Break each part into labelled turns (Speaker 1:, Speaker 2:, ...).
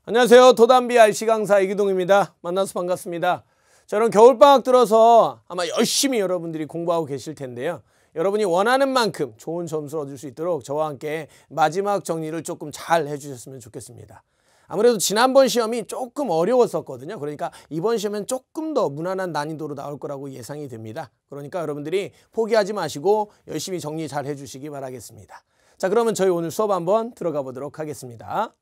Speaker 1: 안녕하세요. 도담비 RC 강사 이기동입니다. 만나서 반갑습니다. 자, 여러분 겨울방학 들어서 아마 열심히 여러분들이 공부하고 계실 텐데요. 여러분이 원하는 만큼 좋은 점수를 얻을 수 있도록 저와 함께 마지막 정리를 조금 잘 해주셨으면 좋겠습니다. 아무래도 지난번 시험이 조금 어려웠었거든요. 그러니까 이번 시험은 조금 더 무난한 난이도로 나올 거라고 예상이 됩니다. 그러니까 여러분들이 포기하지 마시고 열심히 정리 잘 해주시기 바라겠습니다. 자, 그러면 저희 오늘 수업 한번 들어가 보도록 하겠습니다.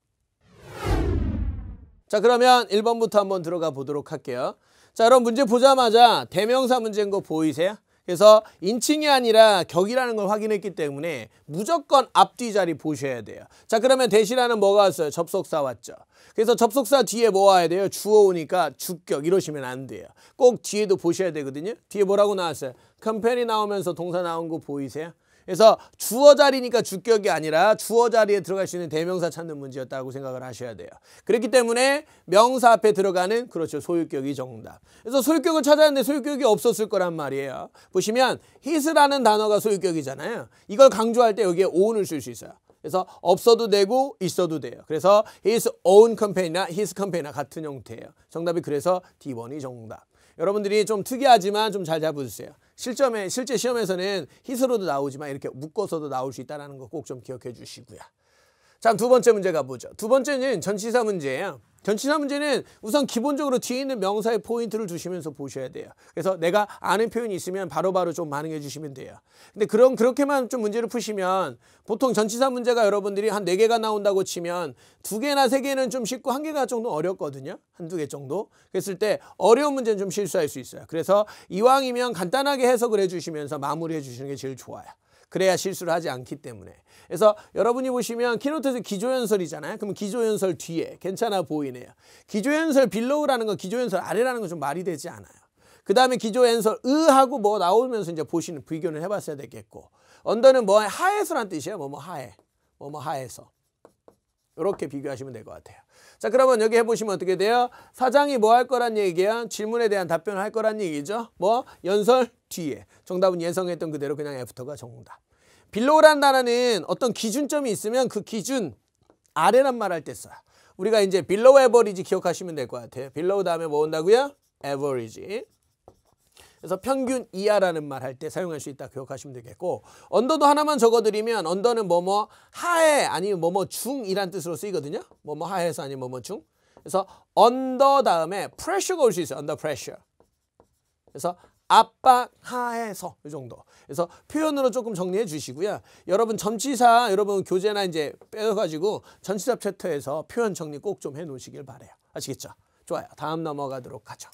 Speaker 1: 자, 그러면 1번부터 한번 들어가 보도록 할게요. 자, 여러분 문제 보자마자 대명사 문제인 거 보이세요? 그래서 인칭이 아니라 격이라는 걸 확인했기 때문에 무조건 앞뒤 자리 보셔야 돼요. 자, 그러면 대시라는 뭐가 왔어요? 접속사 왔죠. 그래서 접속사 뒤에 뭐 와야 돼요? 주어 오니까 주격 이러시면 안 돼요. 꼭 뒤에도 보셔야 되거든요. 뒤에 뭐라고 나왔어요? 컴퍼니 나오면서 동사 나온 거 보이세요? 그래서 주어 자리니까 주격이 아니라 주어 자리에 들어갈 수 있는 대명사 찾는 문제였다고 생각을 하셔야 돼요. 그렇기 때문에 명사 앞에 들어가는 그렇죠. 소유격이 정답. 그래서 소유격을 찾았는데 소유격이 없었을 거란 말이에요. 보시면 his라는 단어가 소유격이잖아요. 이걸 강조할 때 여기에 own을 쓸 수 있어요. 그래서 없어도 되고 있어도 돼요. 그래서 his own company나 his company나 같은 형태예요. 정답이 그래서 D번이 정답. 여러분들이 좀 특이하지만 좀 잘 잡으세요. 실제 시험에서는 his로도 나오지만 이렇게 묶어서도 나올 수 있다는 거 꼭 좀 기억해 주시고요. 자, 두 번째 문제 가보죠. 두 번째는 전치사 문제예요. 전치사 문제는 우선 기본적으로 뒤에 있는 명사의 포인트를 두시면서 보셔야 돼요. 그래서 내가 아는 표현이 있으면 바로바로 좀 반응해 주시면 돼요. 근데 그렇게만 좀 문제를 푸시면 보통 전치사 문제가 여러분들이 한 4개가 나온다고 치면 2개나 3개는 좀 쉽고 1개가 정도 어렵거든요. 1~2개 정도. 그랬을 때 어려운 문제는 좀 실수할 수 있어요. 그래서 이왕이면 간단하게 해석을 해 주시면서 마무리해 주시는 게 제일 좋아요. 그래야 실수를 하지 않기 때문에. 그래서 여러분이 보시면 키노트에서 기조연설이잖아요. 그럼 기조연설 뒤에 괜찮아 보이네요. 기조연설 빌로우라는 건 기조연설 아래라는 건 좀 말이 되지 않아요. 그 다음에 기조연설 하고 뭐 나오면서 이제 보시는 비교는 해봤어야 되겠고, 언더는 뭐 하에서란 뜻이에요. 뭐 하에, 뭐 하에서. 이렇게 비교하시면 될 것 같아요. 자, 그러면 여기 해보시면 어떻게 돼요? 사장이 뭐 할 거란 얘기야? 질문에 대한 답변을 할 거란 얘기죠. 뭐 연설 뒤에. 정답은 예상했던 그대로 그냥 애프터가 정답. 빌로우라는 단어는 어떤 기준점이 있으면 그 기준 아래란 말 할 때 써요. 우리가 이제 below average 기억하시면 될 것 같아요. below 다음에 뭐 온다고요? average. 그래서 평균 이하라는 말 할 때 사용할 수 있다 기억하시면 되겠고, 언더도 하나만 적어드리면 언더는 뭐뭐 하에 아니면 뭐뭐 중이란 뜻으로 쓰이거든요. 뭐뭐 하에서 아니면 뭐뭐 중. 그래서 언더 다음에 pressure가 올 수 있어요. under pressure. 그래서 압박 하에서 이 정도. 그래서 표현으로 조금 정리해 주시고요. 여러분 전치사 여러분 교재나 이제 빼가지고 전치사 챕터에서 표현 정리 꼭 좀 해 놓으시길 바래요. 아시겠죠? 좋아요. 다음 넘어가도록 하죠.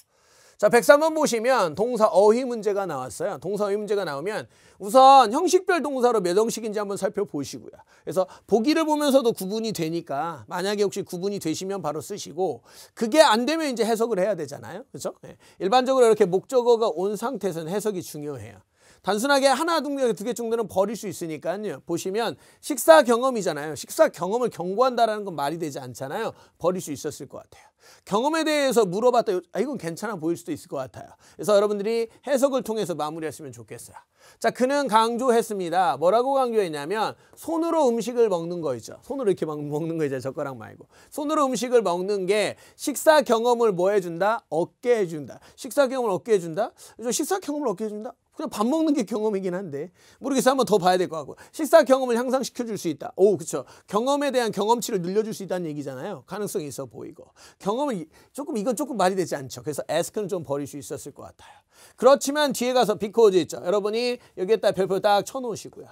Speaker 1: 자, 103번 보시면 동사 어휘 문제가 나왔어요. 동사 어휘 문제가 나오면 우선 형식별 동사로 몇 형식인지 한번 살펴보시고요. 그래서 보기를 보면서도 구분이 되니까 만약에 혹시 구분이 되시면 바로 쓰시고, 그게 안 되면 이제 해석을 해야 되잖아요. 그렇죠? 네. 일반적으로 이렇게 목적어가 온 상태에서는 해석이 중요해요. 단순하게 하나, 2개 정도는 버릴 수 있으니까요. 보시면 식사 경험이잖아요. 식사 경험을 경고한다는 건 말이 되지 않잖아요. 버릴 수 있었을 것 같아요. 경험에 대해서 물어봤다. 이건 괜찮아 보일 수도 있을 것 같아요. 그래서 여러분들이 해석을 통해서 마무리했으면 좋겠어요. 자, 그는 강조했습니다. 뭐라고 강조했냐면 손으로 음식을 먹는 거 있죠. 손으로 이렇게 먹는 거 있죠. 젓가락 말고. 손으로 음식을 먹는 게 식사 경험을 뭐 해준다? 얻게 해준다. 식사 경험을 얻게 해준다? 식사 경험을 얻게 해준다? 그냥 밥 먹는 게 경험이긴 한데 모르겠어요. 한번 더 봐야 될 것 같고, 식사 경험을 향상시켜 줄 수 있다. 오, 그렇죠. 경험에 대한 경험치를 늘려줄 수 있다는 얘기잖아요. 가능성이 있어 보이고, 경험을 이건 조금 말이 되지 않죠. 그래서 ask는 좀 버릴 수 있었을 것 같아요. 그렇지만 뒤에 가서 because 있죠. 여러분이 여기에다 별표 딱 쳐놓으시고요.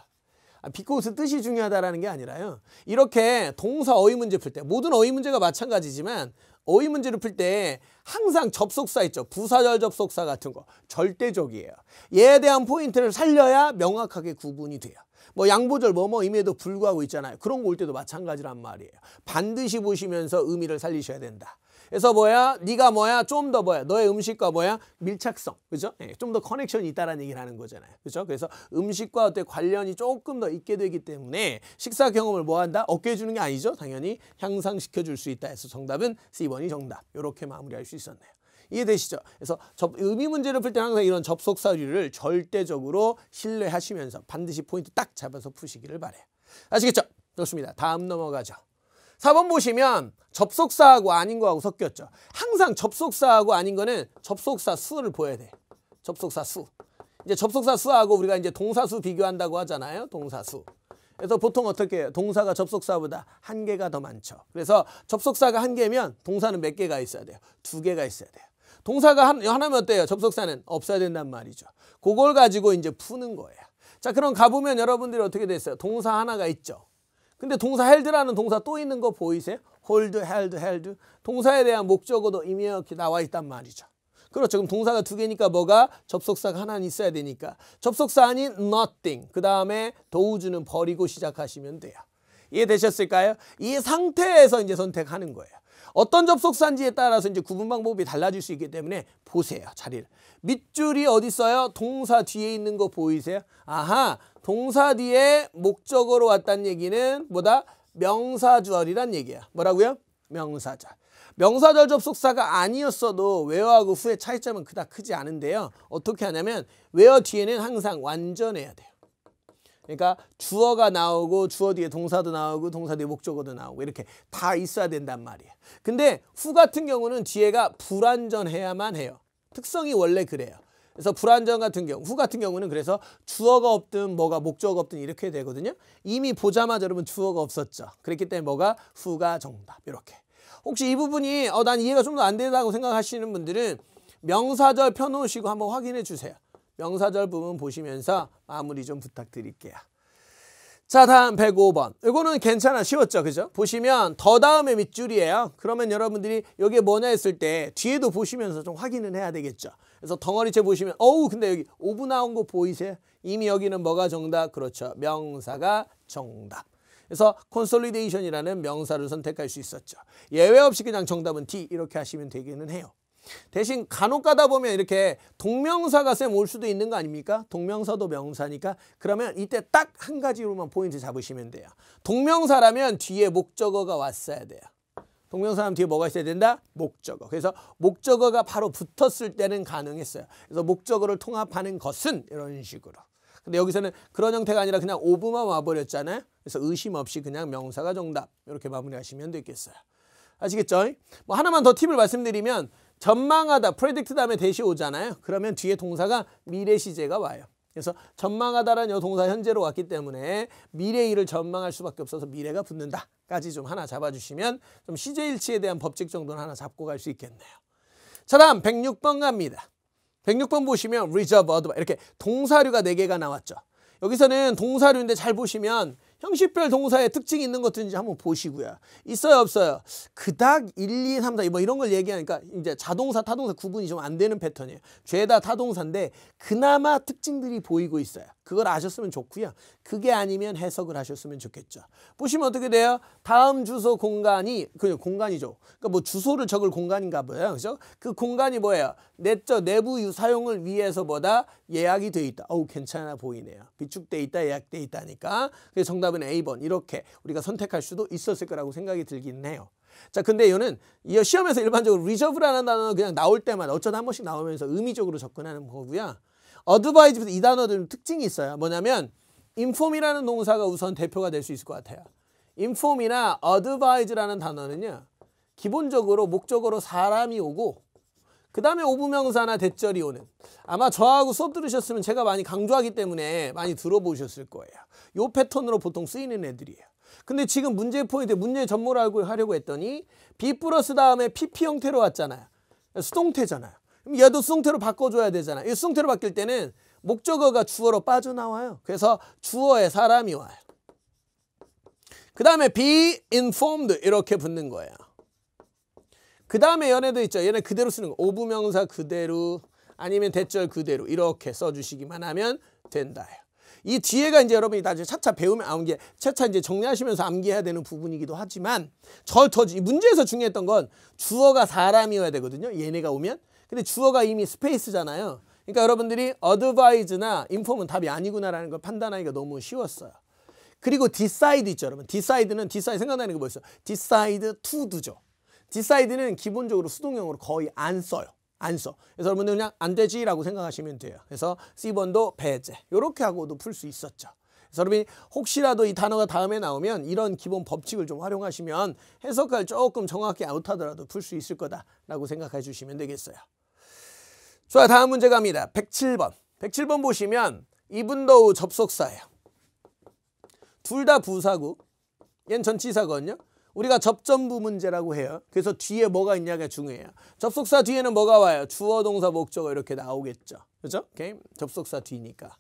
Speaker 1: because 뜻이 중요하다는 게 아니라요. 이렇게 동사 어휘 문제 풀 때, 모든 어휘 문제가 마찬가지지만 어휘 문제를 풀 때 항상 접속사 있죠. 부사절 접속사 같은 거 절대적이에요. 얘에 대한 포인트를 살려야 명확하게 구분이 돼요. 뭐 양보절 뭐뭐임에도 불구하고 있잖아요. 그런 거 올 때도 마찬가지란 말이에요. 반드시 보시면서 의미를 살리셔야 된다. 그래서 뭐야? 네가 뭐야? 좀 더 뭐야? 너의 음식과 뭐야? 밀착성. 그죠? 네, 좀 더 커넥션이 있다라는 얘기를 하는 거잖아요. 그죠? 그래서 음식과 어떤 관련이 조금 더 있게 되기 때문에 식사 경험을 뭐 한다? 얻게 해주는 게 아니죠. 당연히 향상시켜 줄 수 있다 해서 정답은 C번이 정답. 이렇게 마무리할 수 있었네요. 이해되시죠? 그래서 의미 문제를 풀 때 항상 이런 접속사류를 절대적으로 신뢰하시면서 반드시 포인트 딱 잡아서 푸시기를 바래요. 아시겠죠? 좋습니다. 다음 넘어가죠. 4번 보시면 접속사하고 아닌 거하고 섞였죠. 항상 접속사하고 아닌 거는 접속사 수를 보여야 돼. 접속사 수. 이제 접속사 수하고 우리가 이제 동사수 비교한다고 하잖아요. 동사수. 그래서 보통 어떻게 해요? 동사가 접속사보다 한 개가 더 많죠. 그래서 접속사가 한 개면 동사는 몇 개가 있어야 돼요? 2개가 있어야 돼요. 동사가 하나면 어때요? 접속사는 없어야 된단 말이죠. 그걸 가지고 이제 푸는 거예요. 자, 그럼 가보면 여러분들이 어떻게 됐어요? 동사 하나가 있죠. 근데 동사 held라는 동사 또 있는 거 보이세요? hold, held. 동사에 대한 목적어도 이미 이렇게 나와 있단 말이죠. 그렇죠. 그럼 동사가 2개니까 뭐가? 접속사가 하나는 있어야 되니까. 접속사 아닌 nothing. 그 다음에 does는 버리고 시작하시면 돼요. 이해되셨을까요? 이 상태에서 이제 선택하는 거예요. 어떤 접속사인지에 따라서 이제 구분 방법이 달라질 수 있기 때문에 보세요. 자리를. 밑줄이 어디 있어요? 동사 뒤에 있는 거 보이세요? 아하, 동사 뒤에 목적어로 왔다는 얘기는 뭐다? 명사절이란 얘기야. 뭐라고요? 명사절. 명사절 접속사가 아니었어도 where하고 who의 차이점은 그닥 크지 않은데요. 어떻게 하냐면 where 뒤에는 항상 완전해야 돼요. 그러니까 주어가 나오고 주어 뒤에 동사도 나오고 동사 뒤에 목적어도 나오고 이렇게 다 있어야 된단 말이에요. 근데 who 같은 경우는 뒤에가 불완전해야만 해요. 특성이 원래 그래요. 그래서 불완전 같은 경우, who 같은 경우는 그래서 주어가 없든 뭐가 목적어가 없든 이렇게 되거든요. 이미 보자마자 여러분 주어가 없었죠. 그렇기 때문에 뭐가 who가 정답 이렇게. 혹시 이 부분이 난 이해가 좀 더 안 된다고 생각하시는 분들은 명사절 펴놓으시고 한번 확인해 주세요. 명사절 부분 보시면서 마무리 좀 부탁드릴게요. 자, 다음 105번. 이거는 괜찮아. 쉬웠죠. 그죠? 보시면 더 다음에 밑줄이에요. 그러면 여러분들이 여기에 뭐냐 했을 때 뒤에도 보시면서 좀 확인을 해야 되겠죠. 그래서 덩어리째 보시면 근데 여기 오브 나온 거 보이세요? 이미 여기는 뭐가 정답? 그렇죠. 명사가 정답. 그래서 consolidation이라는 명사를 선택할 수 있었죠. 예외 없이 그냥 정답은 D 이렇게 하시면 되기는 해요. 대신 간혹 가다 보면 이렇게 동명사가 쌤 올 수도 있는 거 아닙니까? 동명사도 명사니까 그러면 이때 딱 한 가지로만 포인트 잡으시면 돼요. 동명사라면 뒤에 목적어가 왔어야 돼요. 동명사라면 뒤에 뭐가 있어야 된다? 목적어. 그래서 목적어가 바로 붙었을 때는 가능했어요. 그래서 목적어를 통합하는 것은 이런 식으로. 근데 여기서는 그런 형태가 아니라 그냥 오브만 와버렸잖아요. 그래서 의심 없이 그냥 명사가 정답 이렇게 마무리하시면 되겠어요. 아시겠죠? 뭐 하나만 더 팁을 말씀드리면 전망하다, predict 다음에 대시 오잖아요. 그러면 뒤에 동사가 미래 시제가 와요. 그래서 전망하다라는 동사 현재로 왔기 때문에 미래 일을 전망할 수밖에 없어서 미래가 붙는다까지 좀 하나 잡아주시면 좀 시제일치에 대한 법칙 정도는 하나 잡고 갈 수 있겠네요. 자, 다음 106번 갑니다. 106번 보시면 reserve, adverb 이렇게 동사류가 4개가 나왔죠. 여기서는 동사류인데 잘 보시면 형식별 동사의 특징이 있는 것든지 한번 보시고요. 있어요, 없어요? 그닥 1, 2, 3, 4 뭐 이런 걸 얘기하니까 이제 자동사, 타동사 구분이 좀 안 되는 패턴이에요. 죄다 타동사인데 그나마 특징들이 보이고 있어요. 그걸 아셨으면 좋고요. 그게 아니면 해석을 하셨으면 좋겠죠. 보시면 어떻게 돼요? 다음 주소 공간이 그냥 공간이죠. 그러니까 뭐 주소를 적을 공간인가 봐요. 그죠? 그 공간이 뭐예요? 내부 사용을 위해서 뭐다? 예약이 돼 있다. 괜찮아 보이네요. 비축돼 있다, 예약돼 있다니까. 그래서 정답은 A번 이렇게 우리가 선택할 수도 있었을 거라고 생각이 들긴 해요. 자, 근데 이거는 시험에서 일반적으로 reserve라는 단어는 그냥 나올 때마다 어쩌다 한 번씩 나오면서 의미적으로 접근하는 거고요. advise 이 단어들은 특징이 있어요. 뭐냐면 inform이라는 동사가 우선 대표가 될 수 있을 것 같아요. inform이나 advise라는 단어는요. 기본적으로 목적어로 사람이 오고 그 다음에 오부명사나 대절이 오는 아마 저하고 수업 들으셨으면 제가 많이 강조하기 때문에 많이 들어보셨을 거예요. 이 패턴으로 보통 쓰이는 애들이에요. 근데 지금 문제 포인트, 문제 전모를 하려고 했더니 be 플러스 다음에 pp 형태로 왔잖아요. 수동태잖아요. 그럼 얘도 수동태로 바꿔줘야 되잖아요. 이 수동태로 바뀔 때는 목적어가 주어로 빠져나와요. 그래서 주어에 사람이 와요. 그 다음에 be informed 이렇게 붙는 거예요. 그 다음에 얘네도 있죠. 얘네 그대로 쓰는 거. 오부명사 그대로 아니면 대절 그대로 이렇게 써주시기만 하면 된다. 이 뒤에가 이제 여러분이 다 차차 배우면 차차 이제 정리하시면서 암기해야 되는 부분이기도 하지만 이 문제에서 중요했던 건 주어가 사람이어야 되거든요. 얘네가 오면. 근데 주어가 이미 스페이스잖아요. 그러니까 여러분들이 advise나 inform은 답이 아니구나라는 걸 판단하기가 너무 쉬웠어요. 그리고 decide 있죠, 여러분. decide 생각나는 거 뭐였어요? decide to do죠. decide는 기본적으로 수동형으로 거의 안 써요. 안 써. 그래서 여러분들 그냥 안 되지라고 생각하시면 돼요. 그래서 C번도 배제. 이렇게 하고도 풀 수 있었죠. 그래서 여러분이 혹시라도 이 단어가 다음에 나오면 이런 기본 법칙을 좀 활용하시면 해석을 조금 정확히 아웃하더라도 풀 수 있을 거다라고 생각해 주시면 되겠어요. 좋아, 다음 문제 갑니다. 107번. 107번 보시면 even though 접속사예요. 둘 다 부사고 얘는 전치사거든요. 우리가 접전부 문제라고 해요. 그래서 뒤에 뭐가 있냐가 중요해요. 접속사 뒤에는 뭐가 와요? 주어, 동사, 목적어 이렇게 나오겠죠. 그렇죠? 오케이? 접속사 뒤니까.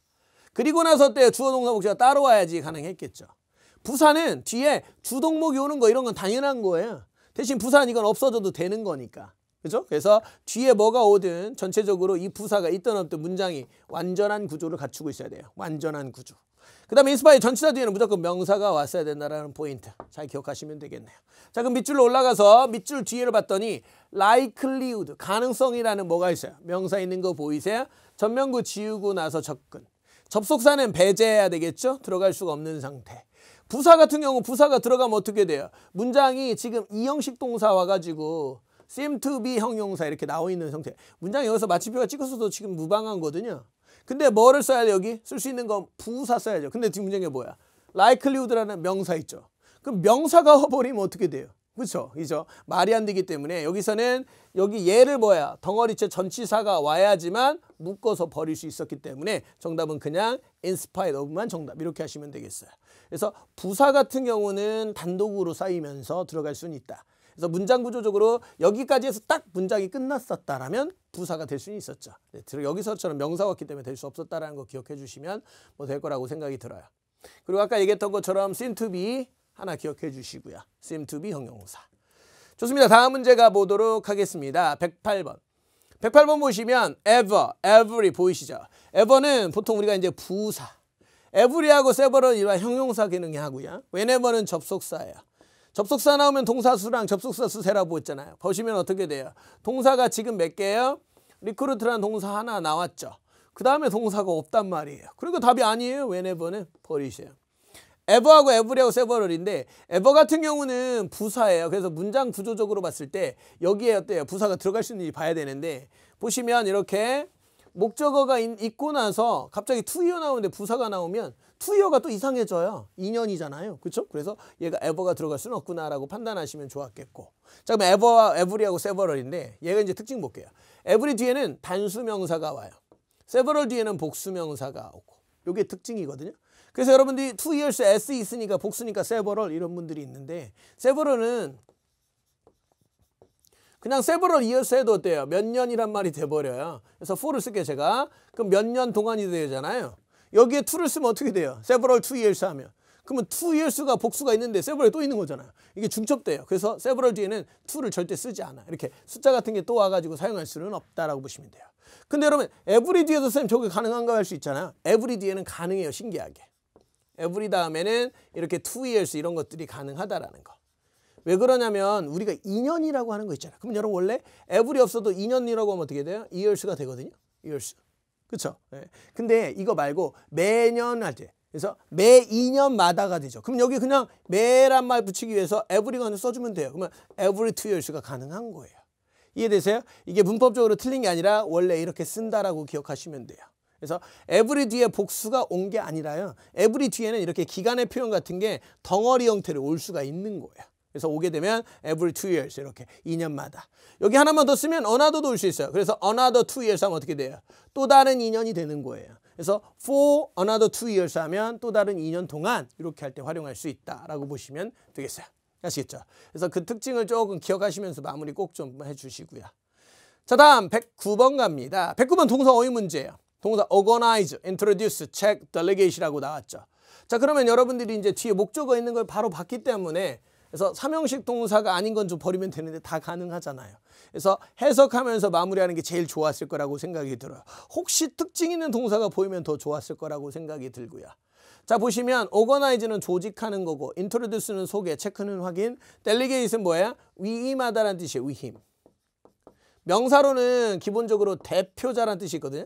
Speaker 1: 그리고 나서 때 주어, 동사, 목적어가 따로 와야지 가능했겠죠. 부사는 뒤에 주동목이 오는 거 이런 건 당연한 거예요. 대신 부사는 이건 없어져도 되는 거니까. 그죠? 그래서 뒤에 뭐가 오든 전체적으로 이 부사가 있든 없든 문장이 완전한 구조를 갖추고 있어야 돼요. 완전한 구조. 그 다음에 인스파이어 전치사 뒤에는 무조건 명사가 왔어야 된다는 포인트. 잘 기억하시면 되겠네요. 자, 그럼 밑줄로 올라가서 밑줄 뒤에를 봤더니 likelihood, 가능성이라는 뭐가 있어요? 명사 있는 거 보이세요? 전면구 지우고 나서 접근. 접속사는 배제해야 되겠죠? 들어갈 수가 없는 상태. 부사 같은 경우 부사가 들어가면 어떻게 돼요? 문장이 지금 이형식 동사 와가지고 seem to be 형용사 이렇게 나와 있는 상태. 문장이 여기서 마침표가 찍었어도 지금 무방한 거거든요. 근데 뭐를 써야 돼? 여기 쓸 수 있는 건 부사 써야죠. 근데 지금 문장이 뭐야? likelihood라는 명사 있죠. 그럼 명사가 와버리면 어떻게 돼요? 그렇죠? 이죠. 말이 안 되기 때문에 여기서는 여기 얘를 뭐야? 덩어리째 전치사가 와야지만 묶어서 버릴 수 있었기 때문에 정답은 그냥 in spite of만 정답 이렇게 하시면 되겠어요. 그래서 부사 같은 경우는 단독으로 쌓이면서 들어갈 수는 있다. 그래서 문장 구조적으로 여기까지 해서 딱 문장이 끝났었다라면 부사가 될 수는 있었죠. 여기서처럼 명사가 왔기 때문에 될 수 없었다라는 거 기억해 주시면 뭐 될 거라고 생각이 들어요. 그리고 아까 얘기했던 것처럼 seem to be 하나 기억해 주시고요. seem to be 형용사. 좋습니다. 다음 문제 가보도록 하겠습니다. 108번. 108번 보시면 ever, every 보이시죠? ever는 보통 우리가 이제 부사. every하고 sever은 일반 형용사 기능이 하고요. whenever는 접속사예요. 접속사 나오면 동사수랑 접속사 수세라고 했잖아요. 보시면 어떻게 돼요? 동사가 지금 몇 개예요? 리크루트라는 동사 하나 나왔죠. 그 다음에 동사가 없단 말이에요. 그리고 답이 아니에요. whenever는 버리세요. ever하고 every하고 several인데 ever 같은 경우는 부사예요. 그래서 문장 구조적으로 봤을 때 여기에 어때요? 부사가 들어갈 수 있는지 봐야 되는데 보시면 이렇게 목적어가 있고 나서 갑자기 to hear 나오는데 부사가 나오면 to hear가 또 이상해져요. 2년이잖아요. 그렇죠? 그래서 얘가 ever가 들어갈 수는 없구나라고 판단하시면 좋았겠고. 자, 그럼 ever와 every하고 several인데 얘가 이제 특징 볼게요. every 뒤에는 단수 명사가 와요. several 뒤에는 복수 명사가 오고. 이게 특징이거든요. 그래서 여러분들이 to hears s 있으니까 복수니까 several 이런 분들이 있는데 several은 그냥 several years 해도 어때요? 몇 년이란 말이 돼버려요. 그래서 for를 쓸게요, 제가. 그럼 몇 년 동안이 되잖아요. 여기에 to를 쓰면 어떻게 돼요? several 2 years 하면. 그러면 2 years가 복수가 있는데 several이 또 있는 거잖아요. 이게 중첩돼요. 그래서 several 뒤에는 to를 절대 쓰지 않아. 이렇게 숫자 같은 게 또 와가지고 사용할 수는 없다라고 보시면 돼요. 근데 여러분, every 뒤에도 선생님 저게 가능한가 할 수 있잖아요. every 뒤에는 가능해요, 신기하게. every 다음에는 이렇게 2 years 이런 것들이 가능하다라는 거. 왜 그러냐면 우리가 2년이라고 하는 거 있잖아요. 그럼 여러분 원래 every 없어도 2년이라고 하면 어떻게 돼요? years가 되거든요. years. 그렇죠? 네. 근데 이거 말고 매년 할 때. 그래서 매 2년마다가 되죠. 그럼 여기 그냥 매란 말 붙이기 위해서 every가 써주면 돼요. 그러면 every 2 years가 가능한 거예요. 이해되세요? 이게 문법적으로 틀린 게 아니라 원래 이렇게 쓴다라고 기억하시면 돼요. 그래서 every 뒤에 복수가 온 게 아니라요. every 뒤에는 이렇게 기간의 표현 같은 게 덩어리 형태로 올 수가 있는 거예요. 그래서 오게 되면 every 2 years 이렇게 2년마다. 여기 하나만 더 쓰면 another도 올 수 있어요. 그래서 another 2 years 하면 어떻게 돼요? 또 다른 2년이 되는 거예요. 그래서 for another 2 years 하면 또 다른 2년 동안 이렇게 할 때 활용할 수 있다라고 보시면 되겠어요. 아시겠죠? 그래서 그 특징을 조금 기억하시면서 마무리 꼭 좀 해주시고요. 자, 다음 109번 갑니다. 109번 동사 어휘 문제예요. 동사 organize, introduce, check, delegate이라고 나왔죠. 자, 그러면 여러분들이 이제 뒤에 목적어 있는 걸 바로 봤기 때문에 그래서 삼형식 동사가 아닌 건 좀 버리면 되는데 다 가능하잖아요. 그래서 해석하면서 마무리하는 게 제일 좋았을 거라고 생각이 들어요. 혹시 특징 있는 동사가 보이면 더 좋았을 거라고 생각이 들고요. 자, 보시면 organize는 조직하는 거고 introduce는 소개, 체크는 확인, delegate는 뭐예요? 위임하다라는 뜻이에요. 위임. 명사로는 기본적으로 대표자라는 뜻이 있거든요.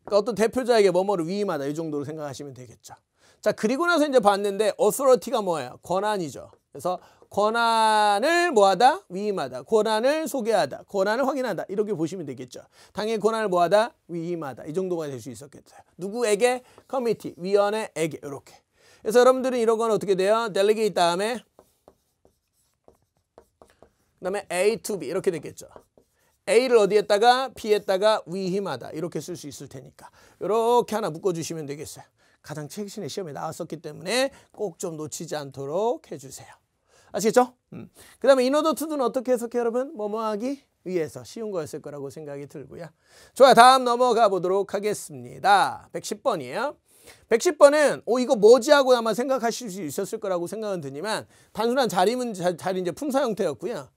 Speaker 1: 그러니까 어떤 대표자에게 뭐뭐를 위임하다 이 정도로 생각하시면 되겠죠. 자, 그리고 나서 이제 봤는데 authority가 뭐예요? 권한이죠. 그래서 권한을 뭐하다? 위임하다. 권한을 소개하다. 권한을 확인하다. 이렇게 보시면 되겠죠. 당연히 권한을 뭐하다? 위임하다. 이 정도가 될 수 있었겠어요. 누구에게? 커미티, 위원회에게. 이렇게. 그래서 여러분들은 이런 건 어떻게 돼요? delegate 다음에 그다음에 A to B 이렇게 되겠죠. A를 어디에다가 B에다가 위임하다 이렇게 쓸 수 있을 테니까 이렇게 하나 묶어주시면 되겠어요. 가장 최신의 시험에 나왔었기 때문에 꼭 좀 놓치지 않도록 해주세요. 아시겠죠? 그 다음에 in order to는 어떻게 해석해 여러분? 뭐뭐하기 위해서 쉬운 거였을 거라고 생각이 들고요. 좋아요. 다음 넘어가 보도록 하겠습니다. 110번이에요. 110번은 이거 뭐지 하고 아마 생각하실 수 있었을 거라고 생각은 드지만 단순한 자리 이제 품사 형태였고요.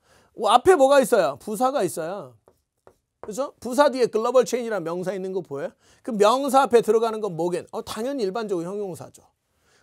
Speaker 1: 앞에 뭐가 있어요? 부사가 있어요. 그죠? 부사 뒤에 글로벌 체인이라는 명사 있는 거 보여요? 그 명사 앞에 들어가는 건 뭐겠? 당연히 일반적으로 형용사죠.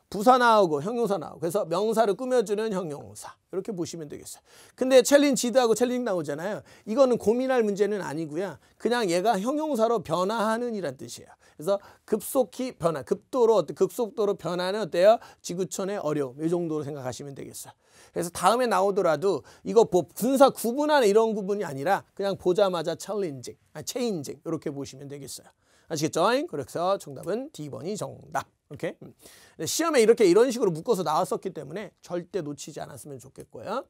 Speaker 1: 부사 나오고 형용사 나오고 그래서 명사를 꾸며주는 형용사 이렇게 보시면 되겠어요. 근데 챌린지드하고 챌린지 나오잖아요. 이거는 고민할 문제는 아니고요. 그냥 얘가 형용사로 변화하는 이란 뜻이에요. 그래서 급속히 변화, 급속도로 변화는 어때요? 지구촌의 어려움 이 정도로 생각하시면 되겠어요. 그래서 다음에 나오더라도 이거 분사 구분하는 이런 구분이 아니라 그냥 보자마자 체인징 이렇게 보시면 되겠어요. 아시겠죠? 그래서 정답은 D번이 정답. 이렇게 시험에 이런 식으로 묶어서 나왔었기 때문에 절대 놓치지 않았으면 좋겠고요.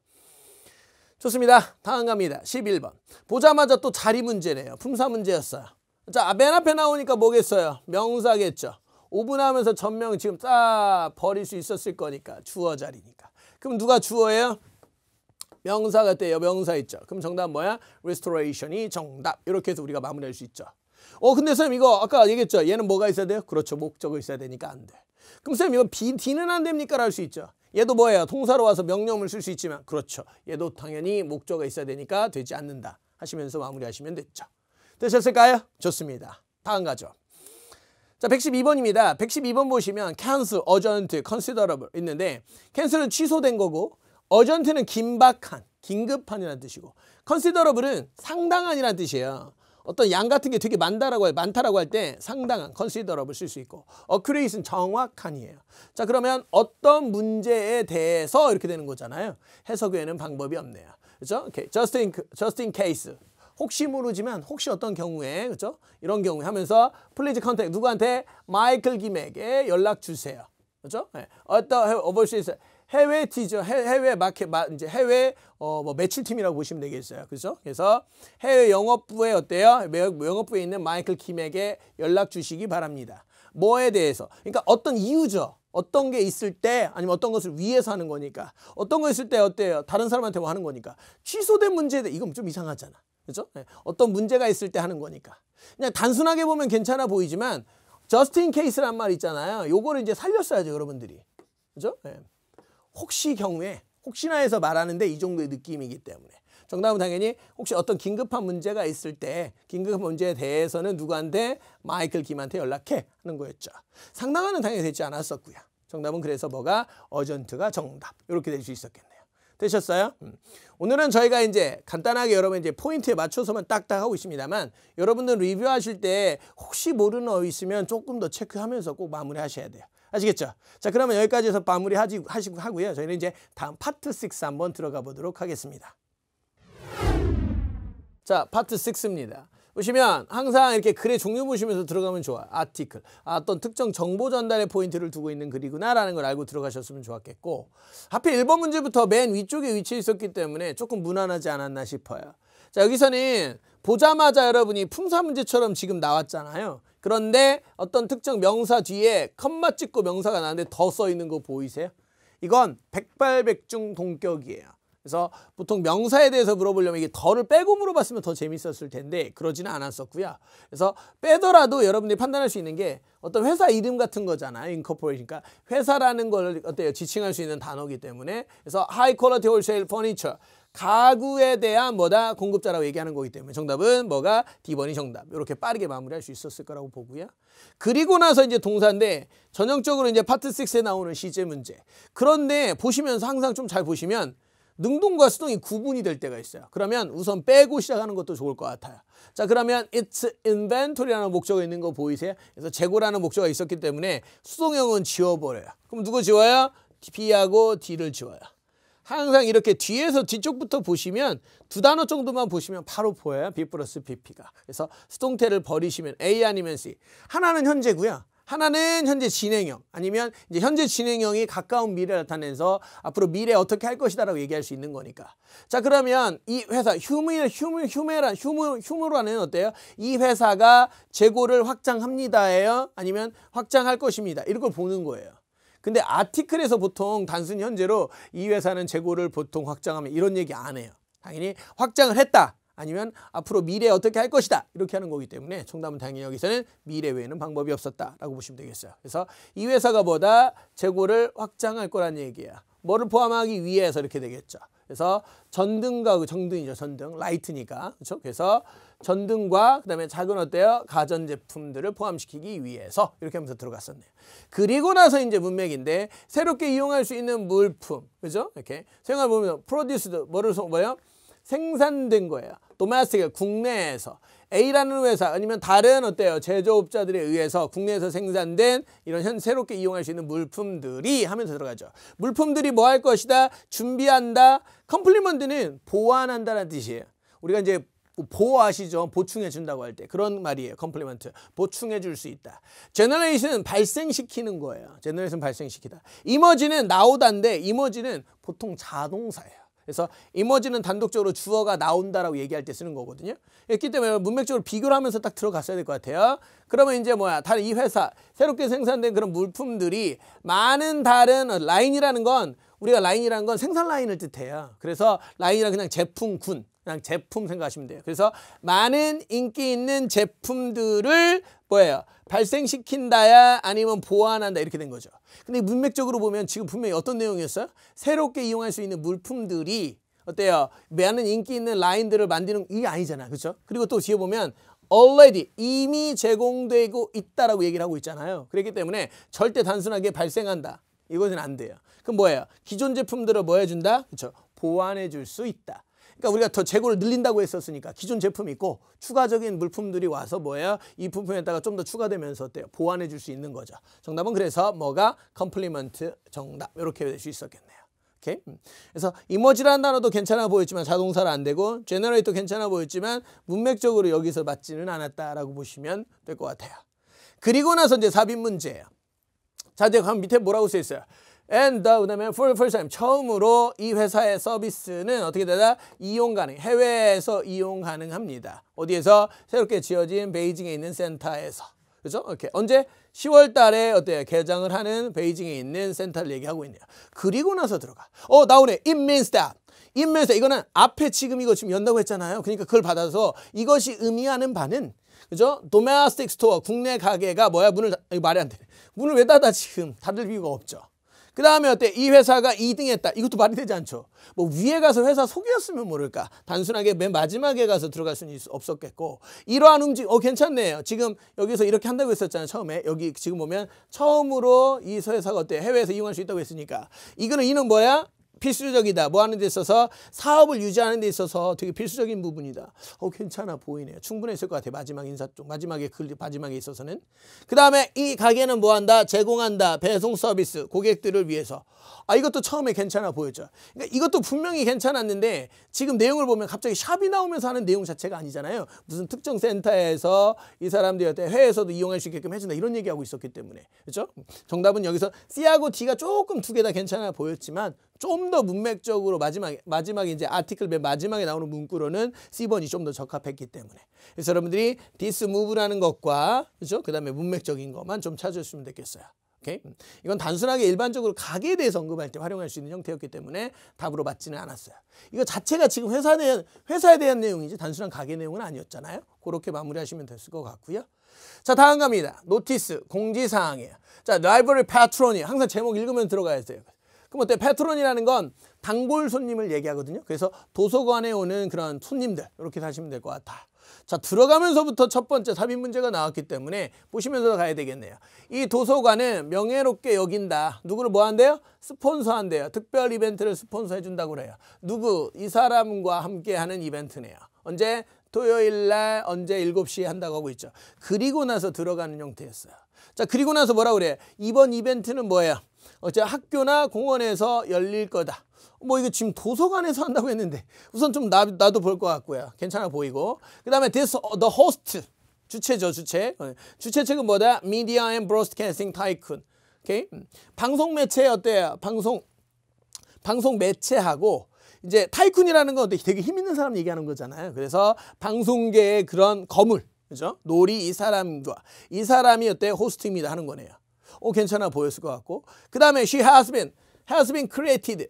Speaker 1: 좋습니다. 다음 갑니다. 11번. 보자마자 또 자리 문제네요. 품사 문제였어요. 자, 맨 앞에 나오니까 뭐겠어요? 명사겠죠. 5분 하면서 전명 지금 딱 버릴 수 있었을 거니까 주어 자리니까. 그럼 누가 주어예요? 명사가 돼요. 명사 있죠. 그럼 정답 뭐야? restoration이 정답. 이렇게 해서 우리가 마무리할 수 있죠. 근데 선생님 이거 아까 얘기했죠. 얘는 뭐가 있어야 돼요? 그렇죠. 목적어 있어야 되니까 안 돼. 그럼 선생님 이거 D는 안 됩니까? 할 수 있죠. 얘도 뭐예요? 동사로 와서 명령을 쓸 수 있지만 그렇죠. 얘도 당연히 목적어가 있어야 되니까 되지 않는다. 하시면서 마무리하시면 됐죠. 되셨을까요? 좋습니다. 다음 가죠. 자, 112번입니다. 112번 보시면 cancel, urgent, considerable 있는데 cancel은 취소된 거고 urgent는 긴박한, 긴급한이라는 뜻이고 considerable은 상당한이라는 뜻이에요. 어떤 양 같은 게 되게 많다라고 할 때 상당한, considerable 쓸 수 있고 accurate는 정확한이에요. 자, 그러면 어떤 문제에 대해서 이렇게 되는 거잖아요. 해석 외에는 방법이 없네요. 그렇죠? Okay. just in case. 혹시 모르지만 혹시 어떤 경우에 그렇죠? 이런 경우에 하면서 please contact 누구한테? 마이클 김에게 연락 주세요. 그렇죠? 네. 어떤 overseas 해외 티저 해외 마켓 이제 해외 뭐 매출팀이라고 보시면 되겠어요. 그렇죠? 그래서 해외 영업부에 어때요? 영업부에 있는 마이클 김에게 연락 주시기 바랍니다. 뭐에 대해서? 그러니까 어떤 이유죠. 어떤 게 있을 때 아니면 어떤 것을 위해서 하는 거니까. 어떤 거 있을 때 어때요? 다른 사람한테 뭐 하는 거니까. 취소된 문제에 대해 이건 좀 이상하잖아. 그렇죠? 네. 어떤 문제가 있을 때 하는 거니까. 그냥 단순하게 보면 괜찮아 보이지만 just in case란 말 있잖아요. 요거를 이제 살렸어야죠, 여러분들이. 그렇죠? 네. 혹시 경우에 혹시나 해서 말하는데 이 정도의 느낌이기 때문에 정답은 당연히 혹시 어떤 긴급한 문제가 있을 때 긴급한 문제에 대해서는 누구한테? 마이클 김한테 연락해 하는 거였죠. 상당한은 당연히 되지 않았었고요. 정답은 그래서 뭐가? 어전트가 정답. 이렇게 될 수 있었겠네요. 되셨어요? 오늘은 저희가 이제 간단하게 여러분 이제 포인트에 맞춰서만 딱딱 하고 있습니다만 여러분들 리뷰하실 때 혹시 모르는 어 있으면 조금 더 체크하면서 꼭 마무리하셔야 돼요. 아시겠죠? 자, 그러면 여기까지 해서 마무리 하고요. 저희는 이제 다음 파트 6 한번 들어가 보도록 하겠습니다. 자, 파트 6입니다. 보시면 항상 이렇게 글의 종류 보시면서 들어가면 좋아요. 아티클. 어떤 특정 정보 전달의 포인트를 두고 있는 글이구나라는 걸 알고 들어가셨으면 좋았겠고 하필 1번 문제부터 맨 위쪽에 위치해 있었기 때문에 조금 무난하지 않았나 싶어요. 자, 여기서는 보자마자 여러분이 품사 문제처럼 지금 나왔잖아요. 그런데 어떤 특정 명사 뒤에 컴마 찍고 명사가 나왔는데 더 써 있는 거 보이세요? 이건 백발백중 동격이에요. 그래서 보통 명사에 대해서 물어보려면 이게 더를 빼고 물어봤으면 더 재밌었을 텐데 그러지는 않았었고요. 그래서 빼더라도 여러분들이 판단할 수 있는 게 어떤 회사 이름 같은 거잖아요. incorporation. 그러니까 회사라는 걸 어때요? 지칭할 수 있는 단어이기 때문에 그래서 high quality wholesale furniture. 가구에 대한 뭐다? 공급자라고 얘기하는 거기 때문에 정답은 뭐가? D번이 정답. 이렇게 빠르게 마무리할 수 있었을 거라고 보고요. 그리고 나서 이제 동사인데 전형적으로 이제 파트 6에 나오는 시제 문제. 그런데 보시면서 항상 좀 잘 보시면 능동과 수동이 구분이 될 때가 있어요. 그러면 우선 빼고 시작하는 것도 좋을 것 같아요. 자, 그러면 it's inventory라는 목적어 있는 거 보이세요? 그래서 재고라는 목적어가 있었기 때문에 수동형은 지워버려요. 그럼 누구 지워요? B하고 D를 지워요. 항상 이렇게 뒤에서 뒤쪽부터 보시면 두 단어 정도만 보시면 바로 보여요. B 플러스 BP가. 그래서 수동태를 버리시면 A 아니면 C. 하나는 현재고요. 하나는 현재 진행형 아니면 이제 현재 진행형이 가까운 미래를 나타내서 앞으로 미래에 어떻게 할 것이다라고 얘기할 수 있는 거니까. 자, 그러면 이 회사 휴무라는 어때요? 이 회사가 재고를 확장합니다예요? 아니면 확장할 것입니다. 이런 걸 보는 거예요. 근데 아티클에서 보통 단순 현재로 이 회사는 재고를 보통 확장하면 이런 얘기 안 해요. 당연히 확장을 했다. 아니면 앞으로 미래에 어떻게 할 것이다. 이렇게 하는 거기 때문에 정답은 당연히 여기서는 미래 외에는 방법이 없었다라고 보시면 되겠어요. 그래서 이 회사가 뭐다? 재고를 확장할 거란 얘기야. 뭐를 포함하기 위해서 이렇게 되겠죠. 그래서 전등과 정등이죠. 전등. 라이트니까. 그렇죠? 그래서 전등과 그다음에 작은 어때요? 가전제품들을 포함시키기 위해서 이렇게 하면서 들어갔었네요. 그리고 나서 이제 문맥인데 새롭게 이용할 수 있는 물품. 그죠? 이렇게 생각해 보면 produced 뭐예요? 생산된 거예요. domestic 국내에서 A라는 회사 아니면 다른 어때요? 제조업자들에 의해서 국내에서 생산된 이런 새롭게 이용할 수 있는 물품들이 하면서 들어가죠. 물품들이 뭐 할 것이다? 준비한다. 컴플리먼트는 보완한다는 뜻이에요. 우리가 이제 보호하시죠. 보충해 준다고 할 때 그런 말이에요. 컴플리먼트. 보충해 줄 수 있다. 제너레이션은 발생시키는 거예요. 제너레이션 발생시키다. 이머지는 나오다인데 이머지는 보통 자동사예요. 그래서 이머지는 단독적으로 주어가 나온다라고 얘기할 때 쓰는 거거든요. 그렇기 때문에 문맥적으로 비교를 하면서 딱 들어갔어야 될 것 같아요. 그러면 이제 뭐야? 다른 이 회사 새롭게 생산된 그런 물품들이 많은 다른 라인이라는 건 우리가 라인이라는 건 생산 라인을 뜻해요. 그래서 라인이란 그냥 제품군, 그냥 제품 생각하시면 돼요. 그래서 많은 인기 있는 제품들을 뭐예요? 발생시킨다야 아니면 보완한다 이렇게 된 거죠. 근데 문맥적으로 보면 지금 분명히 어떤 내용이었어요? 새롭게 이용할 수 있는 물품들이 어때요? 많은 인기 있는 라인들을 만드는 이게 아니잖아. 그렇죠? 그리고 또 뒤에 보면 already 이미 제공되고 있다라고 얘기를 하고 있잖아요. 그렇기 때문에 절대 단순하게 발생한다. 이것은 안 돼요. 그럼 뭐예요? 기존 제품들을 뭐 해준다? 그렇죠? 보완해 줄 수 있다. 그러니까 우리가 더 재고를 늘린다고 했었으니까 기존 제품이 있고 추가적인 물품들이 와서 뭐예요? 이 부품에다가 좀 더 추가되면서 어때요? 보완해 줄 수 있는 거죠. 정답은 그래서 뭐가? 컴플리먼트 정답. 이렇게 될 수 있었겠네요. 오케이? 그래서 이머지라는 단어도 괜찮아 보였지만 자동사로 안 되고 제너레이터 괜찮아 보였지만 문맥적으로 여기서 맞지는 않았다라고 보시면 될 것 같아요. 그리고 나서 이제 삽입 문제예요. 자, 이제 그럼 밑에 뭐라고 써 있어요? And 그다음에 for the first time 처음으로 이 회사의 서비스는 어떻게 되다? 이용 가능. 해외에서 이용 가능합니다. 어디에서? 새롭게 지어진 베이징에 있는 센터에서. 그죠? 이렇게 언제? 10월 달에 어때요? 개장을 하는 베이징에 있는 센터를 얘기하고 있네요. 그리고 나서 들어가. 나오네. It means that. It means that. 이거는 앞에 지금 이거 지금 연다고 했잖아요. 그러니까 그걸 받아서 이것이 의미하는 바는 그죠? domestic store 국내 가게가 뭐야? 이거 말이 안 되네. 문을 왜 닫아 지금? 닫을 이유가 없죠. 그 다음에 어때? 이 회사가 2등했다. 이것도 말이 되지 않죠. 뭐 위에 가서 회사 속였으면 모를까. 단순하게 맨 마지막에 가서 들어갈 수는 없었겠고. 이러한 움직임, 괜찮네요. 지금 여기서 이렇게 한다고 했었잖아요. 처음에. 여기 지금 보면 처음으로 이 회사가 어때? 해외에서 이용할 수 있다고 했으니까. 이는 뭐야? 필수적이다. 뭐 하는 데 있어서 사업을 유지하는 데 있어서 되게 필수적인 부분이다. 괜찮아 보이네요. 충분했을 것 같아요. 마지막 인사 쪽 마지막에 있어서는. 그 다음에 이 가게는 뭐 한다? 제공한다. 배송 서비스 고객들을 위해서. 이것도 처음에 괜찮아 보였죠. 그러니까 이것도 분명히 괜찮았는데 지금 내용을 보면 갑자기 샵이 나오면서 하는 내용 자체가 아니잖아요. 무슨 특정 센터에서 이 사람들이 해외에서도 이용할 수 있게끔 해준다. 이런 얘기하고 있었기 때문에. 그렇죠? 정답은 여기서 C하고 D가 조금 두 개 다 괜찮아 보였지만 좀 더 문맥적으로 마지막에 이제 아티클 맨 마지막에 나오는 문구로는 C번이 좀 더 적합했기 때문에. 그래서 여러분들이 this move라는 것과 그렇죠? 그다음에 문맥적인 것만 좀 찾으시면 되겠어요. 오케이? 이건 단순하게 일반적으로 가게에 대해서 언급할 때 활용할 수 있는 형태였기 때문에 답으로 맞지는 않았어요. 이거 자체가 지금 회사에 대한 내용이지 단순한 가게 내용은 아니었잖아요. 그렇게 마무리하시면 됐을 것 같고요. 자, 다음 갑니다. 노티스, 공지사항이에요. 자, 라이브러리 패트론이 항상 제목 읽으면 들어가야 돼요. 그럼 어때? 패트론이라는 건 단골 손님을 얘기하거든요. 그래서 도서관에 오는 그런 손님들 이렇게 하시면 될 것 같아요. 자, 들어가면서부터 첫 번째 삽입 문제가 나왔기 때문에 보시면서 가야 되겠네요. 이 도서관은 명예롭게 여긴다. 누구를 뭐 한대요? 스폰서한대요. 특별 이벤트를 스폰서해 준다고 그래요. 누구? 이 사람과 함께 하는 이벤트네요. 언제? 토요일 날 언제 7시에 한다고 하고 있죠. 그리고 나서 들어가는 형태였어요. 자, 그리고 나서 뭐라고 그래요? 이번 이벤트는 뭐예요? 어째 학교나 공원에서 열릴 거다. 뭐 이거 지금 도서관에서 한다고 했는데 우선 좀 나도 볼 것 같고요. 괜찮아 보이고. 그 다음에 the host. 주체죠, 주체. 주체 측은 뭐다? Media and Broadcasting Tycoon. 오케이? 방송 매체 어때요? 방송 매체하고 이제 타이쿤이라는 건 되게 힘 있는 사람 얘기하는 거잖아요. 그래서 방송계의 그런 거물, 그죠? 놀이 이 사람이 어때요? 호스트입니다 하는 거네요. 괜찮아 보였을 것 같고. 그 다음에 she has been created.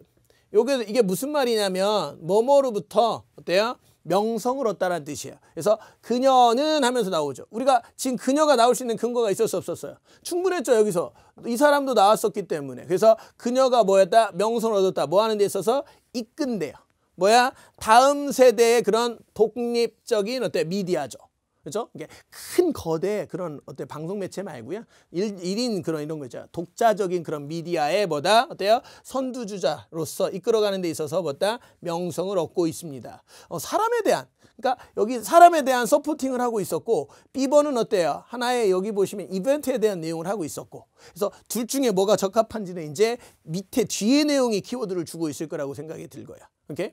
Speaker 1: 이게 무슨 말이냐면 뭐뭐로부터 어때요? 명성을 얻다라는 뜻이에요. 그래서 그녀는 하면서 나오죠. 우리가 지금 그녀가 나올 수 있는 근거가 있었어 없었어요? 충분했죠. 여기서 이 사람도 나왔었기 때문에. 그래서 그녀가 뭐였다? 명성을 얻었다. 뭐 하는 데 있어서 이끈대요. 뭐야? 다음 세대의 그런 독립적인 미디어죠. 그죠? 이게 큰 거대 그런 방송 매체 말고요. 1인 그런 이런 거 있잖아요. 독자적인 그런 미디어의 뭐다? 어때요? 선두주자로서 이끌어가는 데 있어서 뭐다? 명성을 얻고 있습니다. 사람에 대한, 그러니까 여기 사람에 대한 서포팅을 하고 있었고, B번은 어때요? 하나의 여기 보시면 이벤트에 대한 내용을 하고 있었고, 그래서 둘 중에 뭐가 적합한지는 이제 밑에 뒤에 내용이 키워드를 주고 있을 거라고 생각이 들고요. 오케이?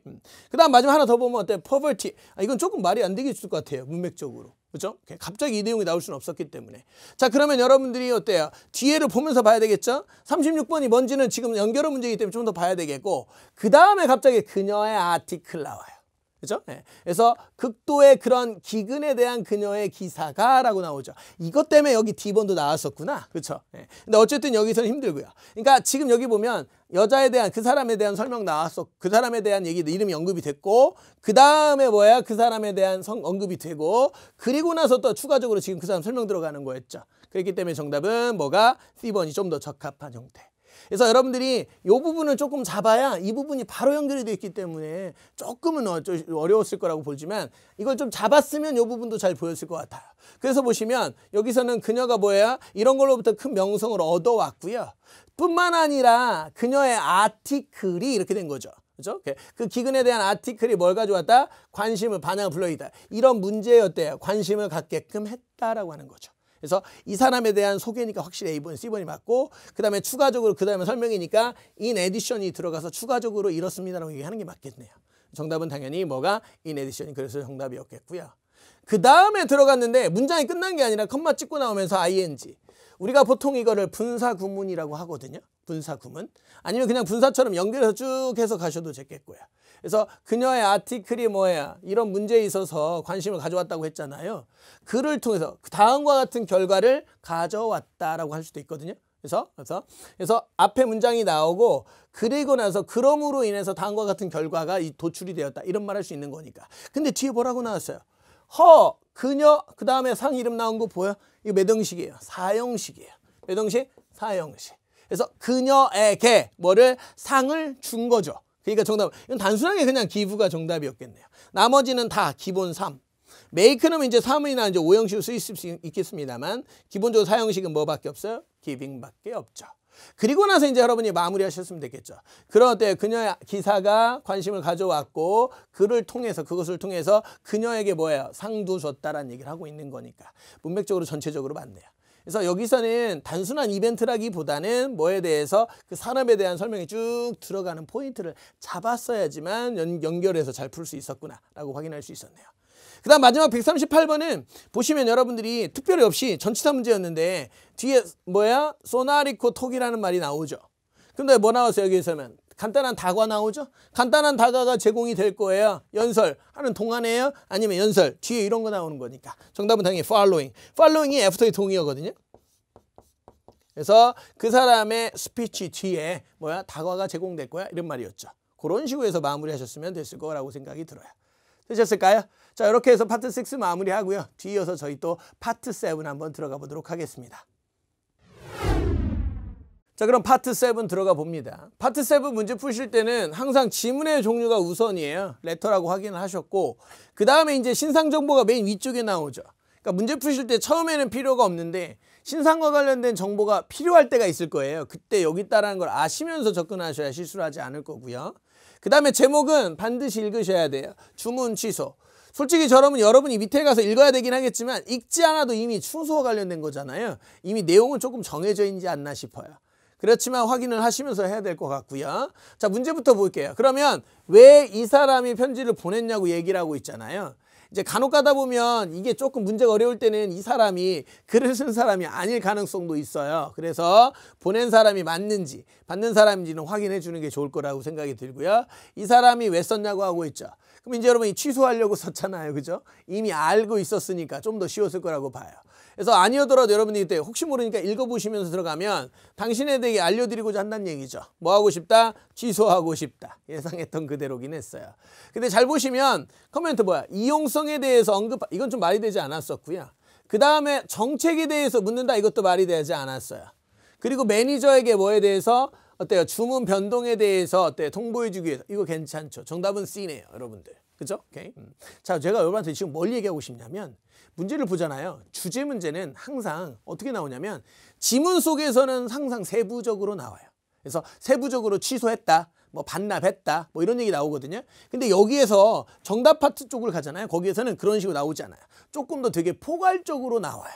Speaker 1: 그 다음 마지막 하나 더 보면 어때요? poverty. 이건 조금 말이 안 되겠을 것 같아요. 문맥적으로. 그죠? 갑자기 이 내용이 나올 수는 없었기 때문에. 자, 그러면 여러분들이 어때요? 뒤에를 보면서 봐야 되겠죠? 36번이 뭔지는 지금 연결어 문제이기 때문에 좀 더 봐야 되겠고, 그 다음에 갑자기 그녀의 아티클 나와요. 그죠? 네. 그래서 극도의 그런 기근에 대한 그녀의 기사가 라고 나오죠. 이것 때문에 여기 D번도 나왔었구나. 그렇죠? 네. 근데 어쨌든 여기서는 힘들고요. 그러니까 지금 여기 보면 여자에 대한 그 사람에 대한 설명 나왔어. 그 사람에 대한 얘기 이름이 언급이 됐고, 그 다음에 뭐야? 그 사람에 대한 언급이 되고, 그리고 나서 또 추가적으로 지금 그 사람 설명 들어가는 거였죠. 그렇기 때문에 정답은 뭐가? C번이 좀 더 적합한 형태. 그래서 여러분들이 이 부분을 조금 잡아야 이 부분이 바로 연결이 되어 있기 때문에 조금은 어려웠을 거라고 보지만 이걸 좀 잡았으면 이 부분도 잘 보였을 것 같아요. 그래서 보시면 여기서는 그녀가 뭐야? 이런 걸로부터 큰 명성을 얻어왔고요. 뿐만 아니라 그녀의 아티클이 이렇게 된 거죠. 그죠? 그 기근에 대한 아티클이 뭘 가져왔다? 관심을, 반향을 불러일으켰다. 이런 문제에 어때요? 관심을 갖게끔 했다라고 하는 거죠. 그래서 이 사람에 대한 소개니까 확실히 A번, C번이 맞고, 그 다음에 추가적으로 그 다음에 설명이니까 in addition이 들어가서 추가적으로 이렇습니다라고 얘기하는 게 맞겠네요. 정답은 당연히 뭐가 in addition이 그래서 정답이었겠고요. 그 다음에 들어갔는데 문장이 끝난 게 아니라 컴마 찍고 나오면서 ing. 우리가 보통 이거를 분사구문이라고 하거든요. 분사구문. 아니면 그냥 분사처럼 연결해서 쭉 해서 가셔도 되겠고요. 그래서 그녀의 아티클이 뭐야? 이런 문제에 있어서 관심을 가져왔다고 했잖아요. 그를 통해서 다음과 같은 결과를 가져왔다라고 할 수도 있거든요. 그래서 앞에 문장이 나오고 그리고 나서 그럼으로 인해서 다음과 같은 결과가 도출이 되었다. 이런 말 할 수 있는 거니까. 근데 뒤에 뭐라고 나왔어요? 그녀, 그 다음에 상 이름 나온 거 보여? 이거 몇 형식이에요? 4형식이에요. 몇 형식? 4형식. 그래서 그녀에게 뭐를 상을 준 거죠. 그러니까 정답, 이건 단순하게 그냥 기부가 정답이었겠네요. 나머지는 다 기본 3. 메이크는 이제 3이나 이제 5형식으로 쓰일 수 있겠습니다만, 기본적으로 4형식은 뭐밖에 없어요? 기빙밖에 없죠. 그리고 나서 이제 여러분이 마무리하셨으면 되겠죠. 그런 때 그녀의 기사가 관심을 가져왔고, 그것을 통해서 그녀에게 뭐예요? 상도 줬다라는 얘기를 하고 있는 거니까. 문맥적으로 전체적으로 맞네요. 그래서 여기서는 단순한 이벤트라기보다는 뭐에 대해서 그 산업에 대한 설명이 쭉 들어가는 포인트를 잡았어야지만 연결해서 잘 풀 수 있었구나라고 확인할 수 있었네요. 그 다음 마지막 138번은 보시면 여러분들이 특별히 없이 전치사 문제였는데 뒤에 뭐야? 소나리코 톡이라는 말이 나오죠. 근데 뭐 나왔어요? 여기에서는 간단한 다과 나오죠? 간단한 다과가 제공이 될 거예요. 연설 하는 동안에요? 아니면 연설 뒤에 이런 거 나오는 거니까. 정답은 당연히 following. following이 after의 동의어거든요. 그래서 그 사람의 스피치 뒤에 뭐야? 다과가 제공될 거야. 이런 말이었죠. 그런 식으로 해서 마무리하셨으면 됐을 거라고 생각이 들어요. 되셨을까요? 자, 이렇게 해서 파트 6 마무리하고요. 뒤이어서 저희 또 파트 7 한번 들어가 보도록 하겠습니다. 자, 그럼 파트 7 들어가 봅니다. 파트 7 문제 푸실 때는 항상 지문의 종류가 우선이에요. 레터라고 확인을 하셨고, 그 다음에 이제 신상 정보가 맨 위쪽에 나오죠. 그러니까 문제 푸실 때 처음에는 필요가 없는데 신상과 관련된 정보가 필요할 때가 있을 거예요. 그때 여기 있다라는 걸 아시면서 접근하셔야 실수를 하지 않을 거고요. 그 다음에 제목은 반드시 읽으셔야 돼요. 주문 취소. 솔직히 저러면 여러분이 밑에 가서 읽어야 되긴 하겠지만 읽지 않아도 이미 추수와 관련된 거잖아요. 이미 내용은 조금 정해져 있지 않나 싶어요. 그렇지만 확인을 하시면서 해야 될 것 같고요. 자, 문제부터 볼게요. 그러면 왜 이 사람이 편지를 보냈냐고 얘기를 하고 있잖아요. 이제 간혹 가다 보면 이게 조금 문제가 어려울 때는 이 사람이 글을 쓴 사람이 아닐 가능성도 있어요. 그래서 보낸 사람이 맞는지 받는 사람인지는 확인해 주는 게 좋을 거라고 생각이 들고요. 이 사람이 왜 썼냐고 하고 있죠. 그럼 이제 여러분이 취소하려고 썼잖아요. 그죠? 이미 알고 있었으니까 좀 더 쉬웠을 거라고 봐요. 그래서 아니어더라도 여러분들이 그때 혹시 모르니까 읽어보시면서 들어가면 당신에게 알려드리고자 한다는 얘기죠. 뭐 하고 싶다? 취소하고 싶다. 예상했던 그대로긴 했어요. 근데 잘 보시면 커멘트 뭐야? 이용성에 대해서 이건 좀 말이 되지 않았었고요. 그 다음에 정책에 대해서 묻는다. 이것도 말이 되지 않았어요. 그리고 매니저에게 뭐에 대해서 어때요? 주문 변동에 대해서 어때요? 통보해 주기 위해서. 이거 괜찮죠. 정답은 C네요. 여러분들. 그죠? 오케이. 자, 제가 여러분한테 지금 뭘 얘기하고 싶냐면 문제를 보잖아요. 주제 문제는 항상 어떻게 나오냐면 지문 속에서는 항상 세부적으로 나와요. 그래서 세부적으로 취소했다, 뭐 반납했다, 뭐 이런 얘기 나오거든요. 근데 여기에서 정답 파트 쪽을 가잖아요. 거기에서는 그런 식으로 나오지 않아요. 조금 더 되게 포괄적으로 나와요.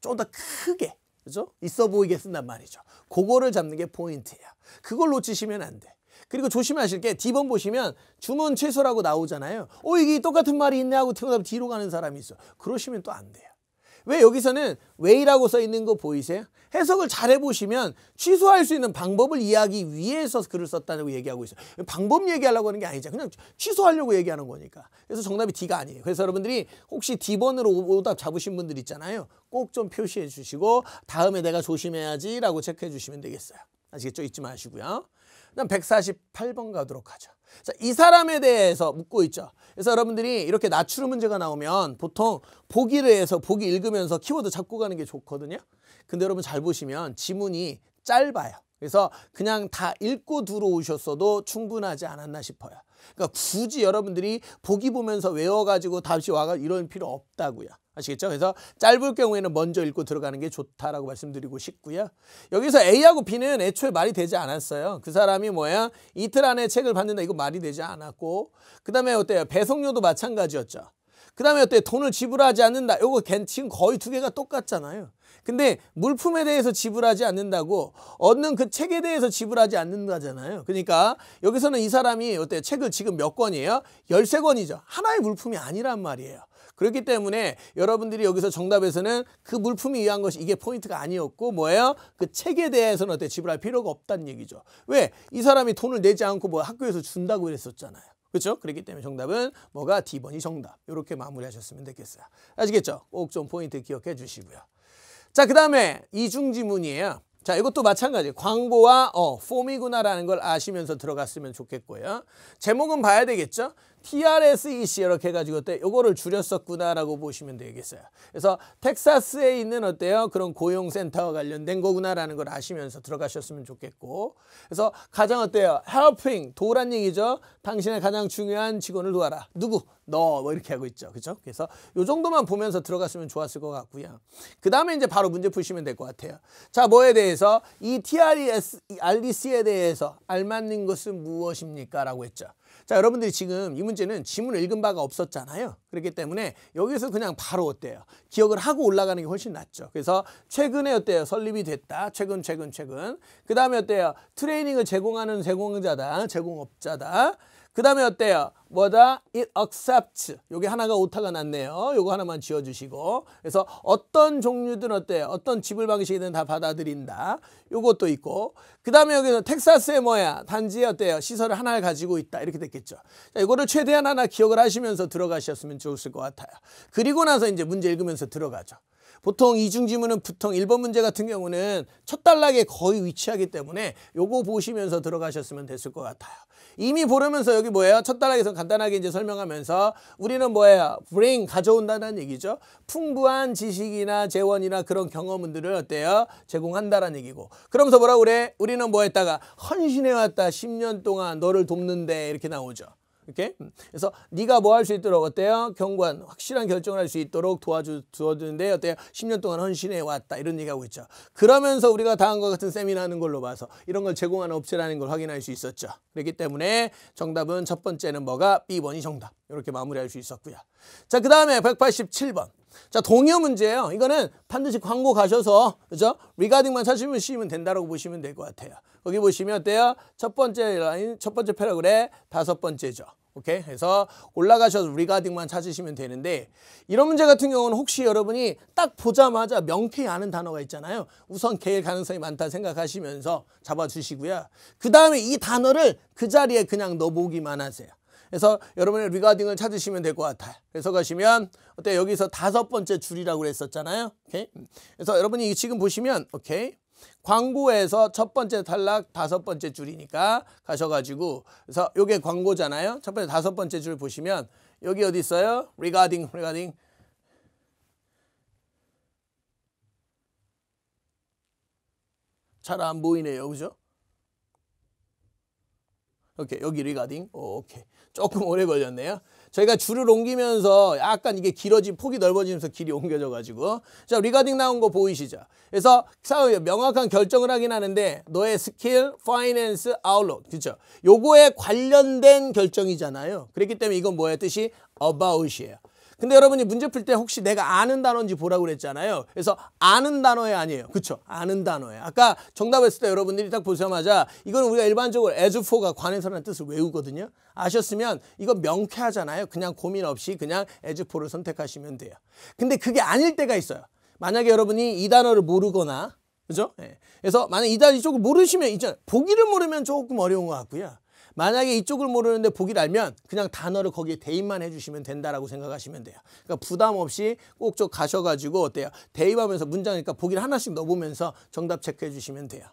Speaker 1: 조금 더 크게, 그죠? 있어 보이게 쓴단 말이죠. 그거를 잡는 게 포인트예요. 그걸 놓치시면 안 돼. 그리고 조심하실 게 D번 보시면 주문 취소라고 나오잖아요. 이게 똑같은 말이 있네 하고 뒤로 가는 사람이 있어. 그러시면 또 안 돼요. 왜 여기서는 way라고 써 있는 거 보이세요? 해석을 잘 해보시면 취소할 수 있는 방법을 이해하기 위해서 글을 썼다고 얘기하고 있어요. 방법 얘기하려고 하는 게 아니죠. 그냥 취소하려고 얘기하는 거니까. 그래서 정답이 D가 아니에요. 그래서 여러분들이 혹시 D번으로 오답 잡으신 분들 있잖아요. 꼭 좀 표시해 주시고 다음에 내가 조심해야지 라고 체크해 주시면 되겠어요. 아시겠죠? 잊지 마시고요. 그다음 148번 가도록 하죠. 자, 이 사람에 대해서 묻고 있죠. 그래서 여러분들이 이렇게 낮추는 문제가 나오면 보통 보기를 해서 보기 읽으면서 키워드 잡고 가는 게 좋거든요. 근데 여러분 잘 보시면 지문이 짧아요. 그래서 그냥 다 읽고 들어오셨어도 충분하지 않았나 싶어요. 그러니까 굳이 여러분들이 보기 보면서 외워가지고 다시 와가 이럴 필요 없다고요. 아시겠죠? 그래서 짧을 경우에는 먼저 읽고 들어가는 게 좋다라고 말씀드리고 싶고요. 여기서 A하고 B는 애초에 말이 되지 않았어요. 그 사람이 뭐야? 이틀 안에 책을 받는다. 이거 말이 되지 않았고. 그 다음에 어때요? 배송료도 마찬가지였죠. 그 다음에 어때요? 돈을 지불하지 않는다. 이거 지금 거의 두 개가 똑같잖아요. 근데 물품에 대해서 지불하지 않는다고 얻는 그 책에 대해서 지불하지 않는다잖아요. 그러니까 여기서는 이 사람이 어때요? 책을 지금 몇 권이에요? 13권이죠. 하나의 물품이 아니란 말이에요. 그렇기 때문에 여러분들이 여기서 정답에서는 그 물품이 위한 것이 이게 포인트가 아니었고 뭐예요? 그 책에 대해서는 어때 지불할 필요가 없다는 얘기죠. 왜? 이 사람이 돈을 내지 않고 뭐 학교에서 준다고 그랬었잖아요. 그렇죠? 그렇기 때문에 정답은 뭐가 D번이 정답. 이렇게 마무리하셨으면 되겠어요. 아시겠죠? 꼭 좀 포인트 기억해 주시고요. 자, 그 다음에 이중지문이에요. 자, 이것도 마찬가지. 광고와 폼이구나라는 걸 아시면서 들어갔으면 좋겠고요. 제목은 봐야 되겠죠? TRSEC 이렇게 해가지고 요거를 줄였었구나라고 보시면 되겠어요. 그래서 텍사스에 있는 어때요? 그런 고용센터와 관련된 거구나라는 걸 아시면서 들어가셨으면 좋겠고. 그래서 가장 어때요? helping, 도우란 얘기죠. 당신의 가장 중요한 직원을 도와라. 누구? 너. 뭐 이렇게 하고 있죠. 그렇죠? 그래서 요 정도만 보면서 들어갔으면 좋았을 것 같고요. 그 다음에 이제 바로 문제 푸시면 될 것 같아요. 자, 뭐에 대해서? 이 TREC에 대해서 알맞는 것은 무엇입니까? 라고 했죠. 자, 여러분들이 지금 이 문제는 지문을 읽은 바가 없었잖아요. 그렇기 때문에 여기서 그냥 바로 어때요? 기억을 하고 올라가는 게 훨씬 낫죠. 그래서 최근에 어때요? 설립이 됐다. 최근. 그 다음에 어때요? 트레이닝을 제공하는 제공자다. 제공업자다. 그 다음에 어때요? 뭐다? It accepts. 여기 하나가 오타가 났네요. 요거 하나만 지워주시고. 그래서 어떤 종류든 어때요? 어떤 지불 방식이든 다 받아들인다. 요것도 있고. 그 다음에 여기는 텍사스에 뭐야? 단지에 어때요? 시설을 하나를 가지고 있다. 이렇게 됐겠죠. 자, 이거를 최대한 하나 기억을 하시면서 들어가셨으면 좋을 것 같아요. 그리고 나서 이제 문제 읽으면서 들어가죠. 보통 이중지문은 보통 1번 문제 같은 경우는 첫 단락에 거의 위치하기 때문에 요거 보시면서 들어가셨으면 됐을 것 같아요. 이미 보려면서 여기 뭐예요? 첫 단락에서 간단하게 이제 설명하면서 우리는 뭐예요? bring, 가져온다는 얘기죠. 풍부한 지식이나 재원이나 그런 경험들을 어때요? 제공한다라는 얘기고. 그러면서 뭐라고 그래? 우리는 뭐 했다가 헌신해왔다. 10년 동안 너를 돕는데 이렇게 나오죠. 이렇게. 그래서 네가 뭐 할 수 있도록 어때요? 경관 확실한 결정을 할 수 있도록 도와주는데 어때요? 10년 동안 헌신해 왔다 이런 얘기하고 있죠. 그러면서 우리가 다음과 같은 세미나하는 걸로 봐서 이런 걸 제공하는 업체라는 걸 확인할 수 있었죠. 그렇기 때문에 정답은 첫 번째는 뭐가? B번이 정답. 이렇게 마무리할 수 있었고요. 자, 그 다음에 187번. 자, 동요 문제예요. 이거는 반드시 광고 가셔서 그죠? regarding만 찾으시면 된다라고 보시면 될 것 같아요. 거기 보시면 어때요? 첫 번째 라인, 첫 번째 패러그래 다섯 번째죠. 오케이? 그래서 올라가셔서 regarding만 찾으시면 되는데 이런 문제 같은 경우는 혹시 여러분이 딱 보자마자 명쾌히 아는 단어가 있잖아요. 우선 걔일 가능성이 많다 생각하시면서 잡아주시고요. 그 다음에 이 단어를 그 자리에 그냥 넣어보기만 하세요. 그래서 여러분의 regarding을 찾으시면 될 것 같아요. 그래서 가시면 어때 여기서 다섯 번째 줄이라고 그랬었잖아요. 오케이? 그래서 여러분이 지금 보시면 오케이? 광고에서 첫 번째 탈락 다섯 번째 줄이니까 가셔가지고 그래서 요게 광고잖아요. 첫 번째 다섯 번째 줄 보시면 여기 어디 있어요? regarding 잘 안 보이네요. 그죠? 오케이, 여기 regarding. 오케이. 조금 오래 걸렸네요. 저희가 줄을 옮기면서 약간 이게 길어진 폭이 넓어지면서 길이 옮겨져 가지고 자, regarding 나온 거 보이시죠? 그래서 명확한 결정을 하긴 하는데 너의 스킬, 파이낸스, 아웃룩 그렇죠? 요거에 관련된 결정이잖아요. 그렇기 때문에 이건 뭐예요? 뜻이 about이에요. 근데 여러분이 문제 풀 때 혹시 내가 아는 단어인지 보라고 그랬잖아요. 그래서 아는 단어에 아니에요. 그쵸? 아는 단어에. 아까 정답했을 때 여러분들이 딱 보자마자 이건 우리가 일반적으로 as for가 관해서라는 뜻을 외우거든요. 아셨으면 이거 명쾌하잖아요. 그냥 고민 없이 그냥 as for를 선택하시면 돼요. 근데 그게 아닐 때가 있어요. 만약에 여러분이 이 단어를 모르거나 그죠? 네. 그래서 만약 이 단어 이쪽을 모르시면 있잖아요. 보기를 모르면 조금 어려운 것 같고요. 만약에 이쪽을 모르는데 보기를 알면 그냥 단어를 거기에 대입만 해주시면 된다라고 생각하시면 돼요. 그러니까 부담 없이 꼭 좀 가셔가지고 어때요? 대입하면서 문장이니까 보기를 하나씩 넣어보면서 정답 체크해 주시면 돼요.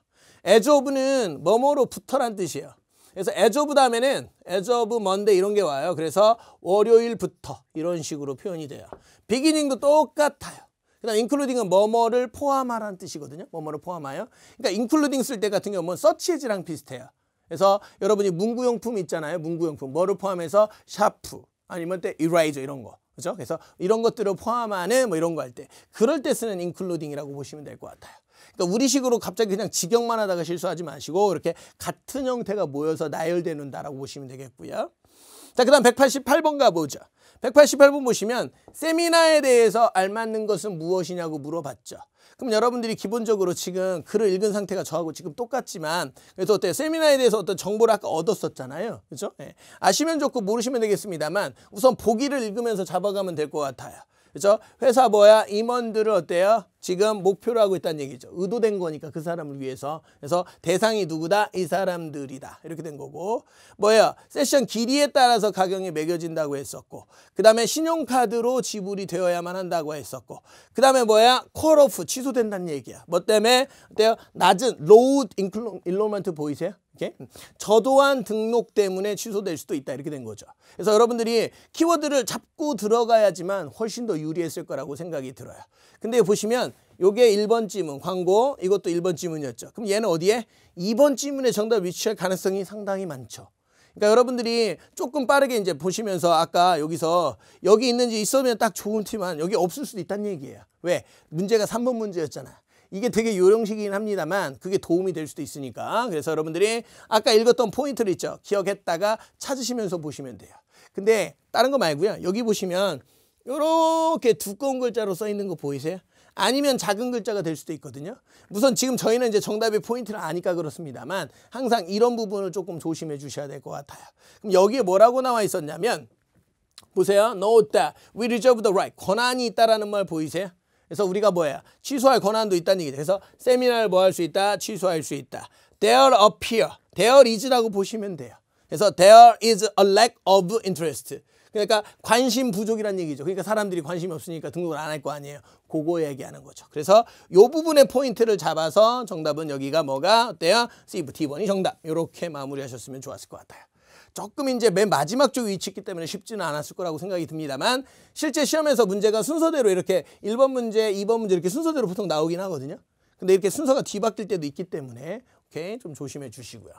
Speaker 1: as of는 뭐뭐로부터란 뜻이에요. 그래서 as of 다음에는 as of Monday 이런 게 와요. 그래서 월요일부터 이런 식으로 표현이 돼요. beginning도 똑같아요. 그다음 including은 뭐뭐를 포함하라는 뜻이거든요. 뭐뭐를 포함하여. 그러니까 including 쓸 때 같은 경우는 such as랑 비슷해요. 그래서 여러분이 문구용품 있잖아요. 문구용품. 뭐를 포함해서 샤프 아니면 때 이레이저 이런 거. 그죠? 그래서 이런 것들을 포함하는 뭐 이런 거 할 때 그럴 때 쓰는 including이라고 보시면 될 것 같아요. 그러니까 우리식으로 갑자기 그냥 직역만 하다가 실수하지 마시고 이렇게 같은 형태가 모여서 나열되는다라고 보시면 되겠고요. 자, 그다음 188번 가보죠. 188번 보시면 세미나에 대해서 알맞는 것은 무엇이냐고 물어봤죠. 그럼 여러분들이 기본적으로 지금 글을 읽은 상태가 저하고 지금 똑같지만 그래서 어때요? 세미나에 대해서 어떤 정보를 아까 얻었었잖아요. 그렇죠? 네. 아시면 좋고 모르시면 되겠습니다만 우선 보기를 읽으면서 잡아가면 될 것 같아요. 그렇죠? 회사 뭐야? 임원들을 어때요? 지금 목표로 하고 있다는 얘기죠. 의도된 거니까 그 사람을 위해서. 그래서 대상이 누구다? 이 사람들이다. 이렇게 된 거고. 뭐예요? 세션 길이에 따라서 가격이 매겨진다고 했었고. 그 다음에 신용카드로 지불이 되어야만 한다고 했었고. 그 다음에 뭐야? 콜오프 취소된다는 얘기야. 뭐 때문에? 어때요? 낮은 low enrollment 보이세요? 이렇게? 저도한 등록 때문에 취소될 수도 있다. 이렇게 된 거죠. 그래서 여러분들이 키워드를 잡고 들어가야지만 훨씬 더 유리했을 거라고 생각이 들어요. 근데 보시면 요게 1번 지문 광고 이것도 1번 지문이었죠. 그럼 얘는 어디에? 2번 지문에 정답 위치할 가능성이 상당히 많죠. 그러니까 여러분들이 조금 빠르게 이제 보시면서 아까 여기서 여기 있는지 있으면 딱 좋은 티만 여기 없을 수도 있다는 얘기예요. 왜? 문제가 3번 문제였잖아. 이게 되게 요령식이긴 합니다만 그게 도움이 될 수도 있으니까. 그래서 여러분들이 아까 읽었던 포인트를 있죠. 기억했다가 찾으시면서 보시면 돼요. 근데 다른 거 말고요. 여기 보시면 이렇게 두꺼운 글자로 써 있는 거 보이세요? 아니면 작은 글자가 될 수도 있거든요. 우선 지금 저희는 이제 정답의 포인트를 아니까 그렇습니다만 항상 이런 부분을 조금 조심해 주셔야 될 것 같아요. 그럼 여기에 뭐라고 나와 있었냐면 보세요. Note that we reserve the right. 권한이 있다라는 말 보이세요? 그래서 우리가 뭐야? 취소할 권한도 있다는 얘기죠. 그래서 세미나를 뭐 할 수 있다? 취소할 수 있다. There appear. There is라고 보시면 돼요. 그래서 there is a lack of interest. 그러니까 관심 부족이라는 얘기죠. 그러니까 사람들이 관심이 없으니까 등록을 안 할 거 아니에요. 그거 얘기하는 거죠. 그래서 이 부분의 포인트를 잡아서 정답은 여기가 뭐가 어때요? C, T번이 정답. 이렇게 마무리하셨으면 좋았을 것 같아요. 조금 이제 맨 마지막 쪽 위치 있기 때문에 쉽지는 않았을 거라고 생각이 듭니다만 실제 시험에서 문제가 순서대로 이렇게 1번 문제, 2번 문제 이렇게 순서대로 보통 나오긴 하거든요. 근데 이렇게 순서가 뒤바뀔 때도 있기 때문에 오케이 좀 조심해 주시고요.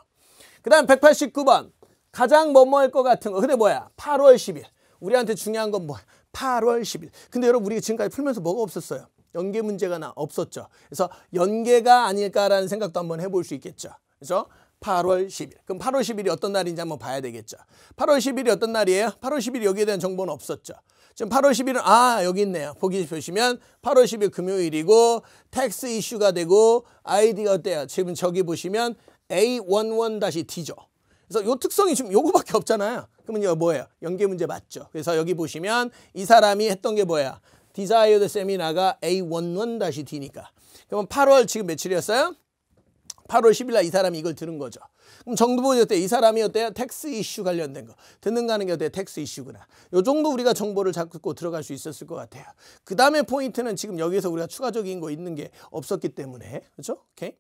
Speaker 1: 그 다음 189번. 가장 뭐뭐할 것 같은 거. 근데 뭐야? 8월 10일. 우리한테 중요한 건 뭐야? 8월 10일. 근데 여러분 우리가 지금까지 풀면서 뭐가 없었어요? 연계 문제가 없었죠. 그래서 연계가 아닐까라는 생각도 한번 해볼 수 있겠죠. 그래서 8월 10일. 그럼 8월 10일이 어떤 날인지 한번 봐야 되겠죠. 8월 10일이 어떤 날이에요? 8월 10일 여기에 대한 정보는 없었죠. 지금 8월 10일은 여기 있네요. 보기 보시면 8월 10일 금요일이고 텍스 이슈가 되고 아이디가 어때요? 지금 저기 보시면 A11-D죠. 그래서 요 특성이 지금 요거밖에 없잖아요. 그러면 이거 뭐예요? 연계 문제 맞죠? 그래서 여기 보시면 이 사람이 했던 게 뭐야? Desired 세미나가 A11-D니까. 그러면 8월 지금 며칠이었어요? 8월 10일 날 이 사람이 이걸 들은 거죠. 그럼 정보보지 어때요? 이 사람이 어때요? 텍스 이슈 관련된 거. 듣는 가는 게 어때요? 텍스 이슈구나. 요 정도 우리가 정보를 잡고 들어갈 수 있었을 것 같아요. 그 다음에 포인트는 지금 여기서 우리가 추가적인 거 있는 게 없었기 때문에. 그렇죠? 오케이?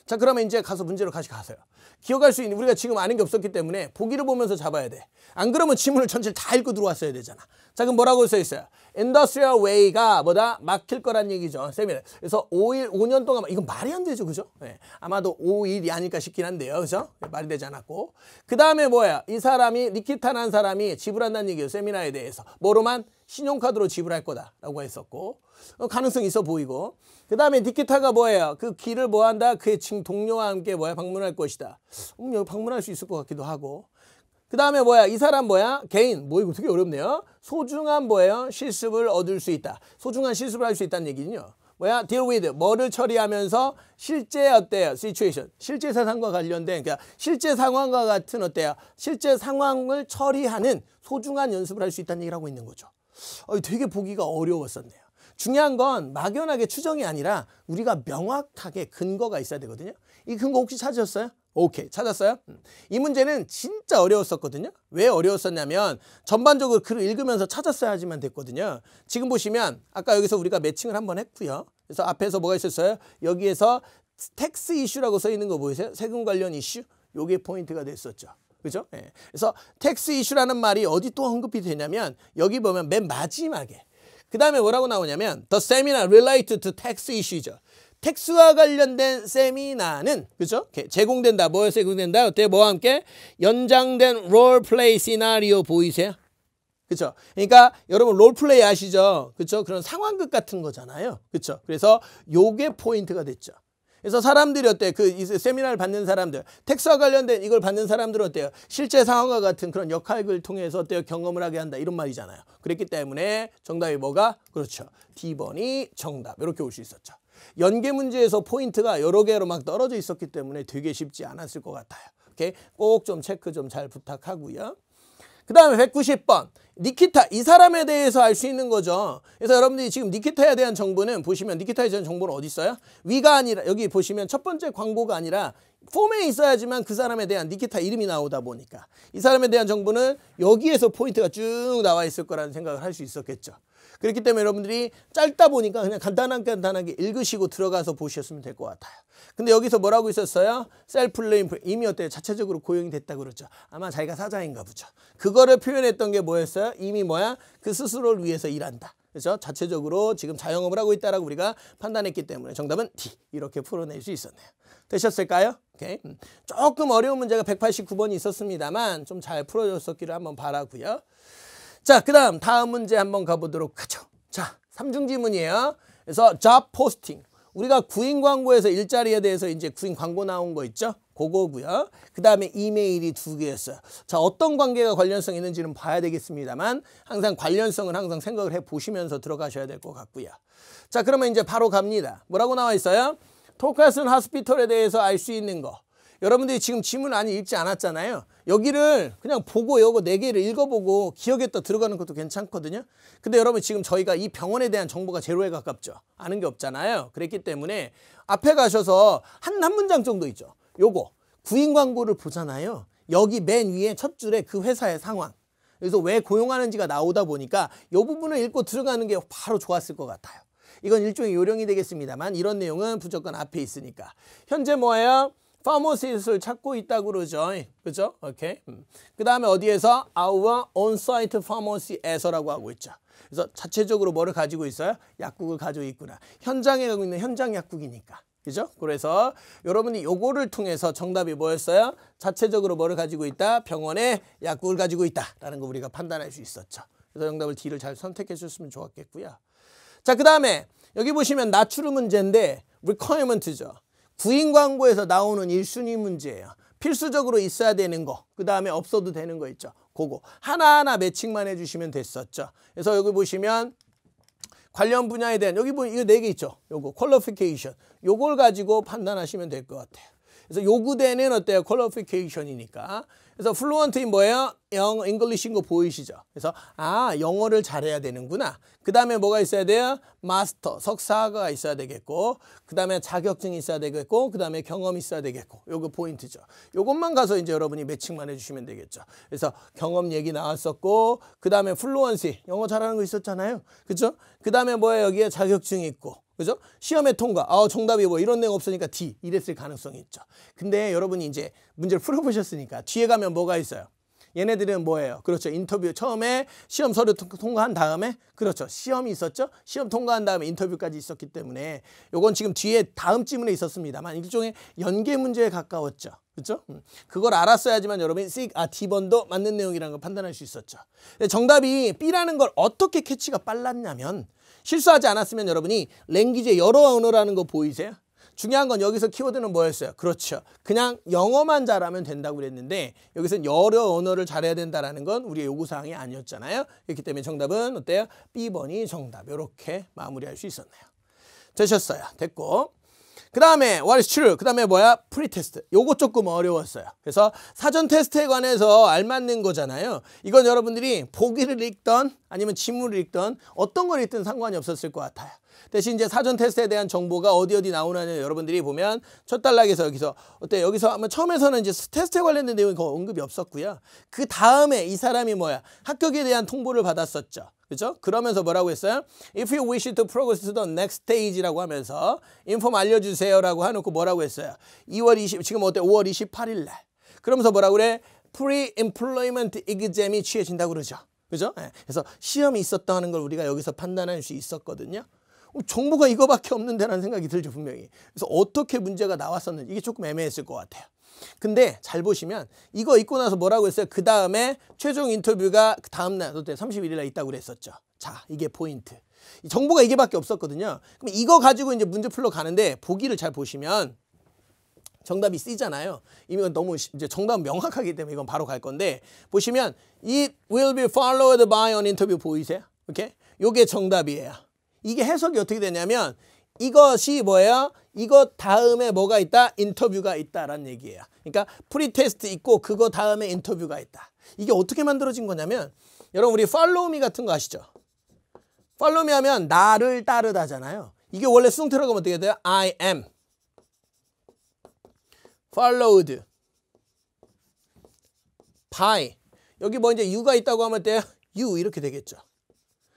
Speaker 1: 자, 그러면 이제 가서 문제로 다시 가세요. 기억할 수 있는, 우리가 지금 아는 게 없었기 때문에 보기를 보면서 잡아야 돼. 안 그러면 지문을 전체를 다 읽고 들어왔어야 되잖아. 자, 그럼 뭐라고 써 있어요? Industrial Way가 뭐다? 막힐 거란 얘기죠. 세미나. 그래서 5년 동안, 이건 말이 안 되죠. 그죠? 네. 아마도 5일이 아닐까 싶긴 한데요. 그죠? 말이 되지 않았고. 그 다음에 뭐야? 이 사람이, 니키타라는 사람이 지불한다는 얘기예요. 세미나에 대해서. 뭐로만? 신용카드로 지불할 거다라고 했었고. 가능성이 있어 보이고. 그 다음에 니키타가 뭐예요? 그 길을 뭐 한다? 그의 동료와 함께 뭐야? 방문할 것이다. 여기 방문할 수 있을 것 같기도 하고. 그 다음에 뭐야? 이 사람 뭐야? 개인. 뭐 이거 되게 어렵네요. 소중한 뭐예요? 실습을 얻을 수 있다. 소중한 실습을 할 수 있다는 얘기는요. 뭐야? deal with. 뭐를 처리하면서 실제 어때요? situation. 실제 사상과 관련된, 그러니까 실제 상황과 같은 어때요? 실제 상황을 처리하는 소중한 연습을 할 수 있다는 얘기를 하고 있는 거죠. 되게 보기가 어려웠었네요. 중요한 건 막연하게 추정이 아니라 우리가 명확하게 근거가 있어야 되거든요. 이 근거 혹시 찾으셨어요? 오케이, 찾았어요? 이 문제는 진짜 어려웠었거든요. 왜 어려웠었냐면 전반적으로 글을 읽으면서 찾았어야지만 됐거든요. 지금 보시면 아까 여기서 우리가 매칭을 한번 했고요. 그래서 앞에서 뭐가 있었어요? 여기에서 텍스 이슈라고 써 있는 거 보이세요? 세금 관련 이슈? 요게 포인트가 됐었죠. 그죠? 네. 그래서 텍스 이슈라는 말이 어디 또 언급이 되냐면 여기 보면 맨 마지막에 그 다음에 뭐라고 나오냐면 The seminar related to tax issue죠. 텍스와 관련된 세미나는 그죠? 제공된다. 뭐에 제공된다? 어때요? 뭐와 함께? 연장된 롤플레이 시나리오 보이세요? 그렇죠? 그러니까 여러분 롤플레이 아시죠? 그렇죠? 그런 상황극 같은 거잖아요. 그렇죠? 그래서 요게 포인트가 됐죠. 그래서 사람들이 어때요? 이 세미나를 받는 사람들, 텍스와 관련된 이걸 받는 사람들은 어때요? 실제 상황과 같은 그런 역할을 통해서 어때요? 경험을 하게 한다. 이런 말이잖아요. 그랬기 때문에 정답이 뭐가? 그렇죠. D번이 정답. 이렇게 올 수 있었죠. 연계 문제에서 포인트가 여러 개로 막 떨어져 있었기 때문에 되게 쉽지 않았을 것 같아요. 오케이? 꼭 좀 체크 좀 잘 부탁하고요. 그 다음에 190번. 니키타, 이 사람에 대해서 알 수 있는 거죠. 그래서 여러분들이 지금 니키타에 대한 정보는 보시면 니키타에 대한 정보는 어디 있어요? 위가 아니라 여기 보시면 첫 번째 광고가 아니라 폼에 있어야지만 그 사람에 대한 니키타 이름이 나오다 보니까 이 사람에 대한 정보는 여기에서 포인트가 쭉 나와 있을 거라는 생각을 할 수 있었겠죠. 그렇기 때문에 여러분들이 짧다 보니까 그냥 간단하게 읽으시고 들어가서 보셨으면 될 것 같아요. 근데 여기서 뭐라고 있었어요? 셀프-레임, 이미 어때요? 자체적으로 고용이 됐다 그랬죠. 아마 자기가 사장인가 보죠. 그거를 표현했던 게 뭐였어요? 이미 뭐야? 그 스스로를 위해서 일한다. 그렇죠? 자체적으로 지금 자영업을 하고 있다라고 우리가 판단했기 때문에 정답은 D. 이렇게 풀어낼 수 있었네요. 되셨을까요? 오케이. 조금 어려운 문제가 189번이 있었습니다만 좀 잘 풀어줬었기를 한번 바라고요. 자, 다음 문제 한번 가보도록 하죠. 자, 삼중지문이에요. 그래서 job posting. 우리가 구인 광고에서 일자리에 대해서 이제 구인 광고 나온 거 있죠? 그거고요. 그 다음에 이메일이 2개였어요. 자, 어떤 관계가 관련성 있는지는 봐야 되겠습니다만 항상 관련성을 항상 생각을 해보시면서 들어가셔야 될 것 같고요. 자, 그러면 이제 바로 갑니다. 뭐라고 나와 있어요? 토카슨 하스피털에 대해서 알 수 있는 거. 여러분들이 지금 지문 많이 읽지 않았잖아요. 여기를 그냥 보고 요거 4개를 읽어보고 기억에다 들어가는 것도 괜찮거든요. 근데 여러분 지금 저희가 이 병원에 대한 정보가 제로에 가깝죠. 아는 게 없잖아요. 그랬기 때문에 앞에 가셔서 한 문장 정도 있죠. 요거 구인 광고를 보잖아요. 여기 맨 위에 첫 줄에 그 회사의 상황. 그래서 왜 고용하는지가 나오다 보니까 이 부분을 읽고 들어가는 게 바로 좋았을 것 같아요. 이건 일종의 요령이 되겠습니다만 이런 내용은 무조건 앞에 있으니까. 현재 뭐예요? 파머시스트를 찾고 있다고 그러죠. 그죠? 오케이. 그 다음에 어디에서? Our on-site pharmacy에서라고 하고 있죠. 그래서 자체적으로 뭐를 가지고 있어요? 약국을 가지고 있구나. 현장에 가고 있는 현장 약국이니까. 그죠? 그래서 여러분이 요거를 통해서 정답이 뭐였어요? 자체적으로 뭐를 가지고 있다? 병원에 약국을 가지고 있다라는 거 우리가 판단할 수 있었죠. 그래서 정답을 D를 잘 선택해 주셨으면 좋았겠고요. 자, 그 다음에 여기 보시면 나추르 문제인데 requirement죠. 구인 광고에서 나오는 1순위 문제예요. 필수적으로 있어야 되는 거, 그 다음에 없어도 되는 거 있죠. 그거 하나하나 매칭만 해주시면 됐었죠. 그래서 여기 보시면 관련 분야에 대한 여기 보면 이거 4개 있죠. 요거 qualification 요걸 가지고 판단하시면 될 것 같아요. 그래서 요구되는 어때요? qualification이니까. 그래서 fluent인 뭐예요? English인 거 보이시죠? 그래서 영어를 잘해야 되는구나. 그 다음에 뭐가 있어야 돼요? 마스터, 석사가 있어야 되겠고, 그 다음에 자격증이 있어야 되겠고, 그 다음에 경험이 있어야 되겠고, 요거 포인트죠. 요것만 가서 이제 여러분이 매칭만 해주시면 되겠죠. 그래서 경험 얘기 나왔었고, 그 다음에 fluency, 영어 잘하는 거 있었잖아요. 그죠? 그 다음에 뭐예요? 여기에 자격증이 있고, 그죠? 시험에 통과. 정답이 뭐 이런 내용 없으니까 D. 이랬을 가능성이 있죠. 근데 여러분이 이제 문제를 풀어보셨으니까 뒤에 가면 뭐가 있어요? 얘네들은 뭐예요? 그렇죠. 인터뷰 처음에 시험 서류 통과한 다음에 그렇죠. 시험이 있었죠. 시험 통과한 다음에 인터뷰까지 있었기 때문에 요건 지금 뒤에 다음 지문에 있었습니다만 일종의 연계 문제에 가까웠죠. 그렇죠? 그걸 알았어야지만 여러분이 D번도 맞는 내용이라는 걸 판단할 수 있었죠. 정답이 B라는 걸 어떻게 캐치가 빨랐냐면 실수하지 않았으면 여러분이 랭귀지의 여러 언어라는 거 보이세요? 중요한 건 여기서 키워드는 뭐였어요? 그렇죠. 그냥 영어만 잘하면 된다고 그랬는데 여기서는 여러 언어를 잘해야 된다는 건 우리의 요구사항이 아니었잖아요. 그렇기 때문에 정답은 어때요? B번이 정답. 이렇게 마무리할 수 있었네요. 되셨어요. 됐고. 그 다음에 what is true? 그 다음에 뭐야? 프리테스트. 요거 조금 어려웠어요. 그래서 사전 테스트에 관해서 알맞는 거잖아요. 이건 여러분들이 보기를 읽던 아니면 지문을 읽던 어떤 걸 읽든 상관이 없었을 것 같아요. 대신 이제 사전 테스트에 대한 정보가 어디 나오느냐 여러분들이 보면 첫 단락에서 여기서 어때 여기서 아마 처음에서는 이제 테스트에 관련된 내용이 거의 언급이 없었고요. 그 다음에 이 사람이 뭐야? 합격에 대한 통보를 받았었죠. 그죠? 그러면서 뭐라고 했어요? If you wish to progress to the next stage라고 하면서 인폼 알려주세요라고 해놓고 뭐라고 했어요? 2월 20 지금 어때? 5월 28일 날. 그러면서 뭐라고 그래? Pre-employment exam이 취해진다고 그러죠. 그죠? 네. 그래서 시험이 있었다는 걸 우리가 여기서 판단할 수 있었거든요. 정보가 이거밖에 없는데라는 생각이 들죠, 분명히. 그래서 어떻게 문제가 나왔었는지 이게 조금 애매했을 것 같아요. 근데 잘 보시면 이거 읽고 나서 뭐라고 했어요? 그 다음에 최종 인터뷰가 그 다음날 31일 날 있다고 그랬었죠. 자, 이게 포인트. 정보가 이게밖에 없었거든요. 그럼 이거 가지고 이제 문제 풀러 가는데 보기를 잘 보시면 정답이 C잖아요. 이미 너무 이제 정답은 명확하기 때문에 이건 바로 갈 건데 보시면 It will be followed by an interview 보이세요? 오케이? 요게 정답이에요. 이게 해석이 어떻게 되냐면 이것이 뭐예요? 이거 다음에 뭐가 있다? 인터뷰가 있다라는 얘기예요. 그러니까 프리테스트 있고 그거 다음에 인터뷰가 있다. 이게 어떻게 만들어진 거냐면 여러분 우리 follow me 같은 거 아시죠? follow me 하면 나를 따르다잖아요. 이게 원래 수동태로 가면 어떻게 돼요? I am followed by 여기 뭐 이제 you가 있다고 하면 돼요? you 이렇게 되겠죠.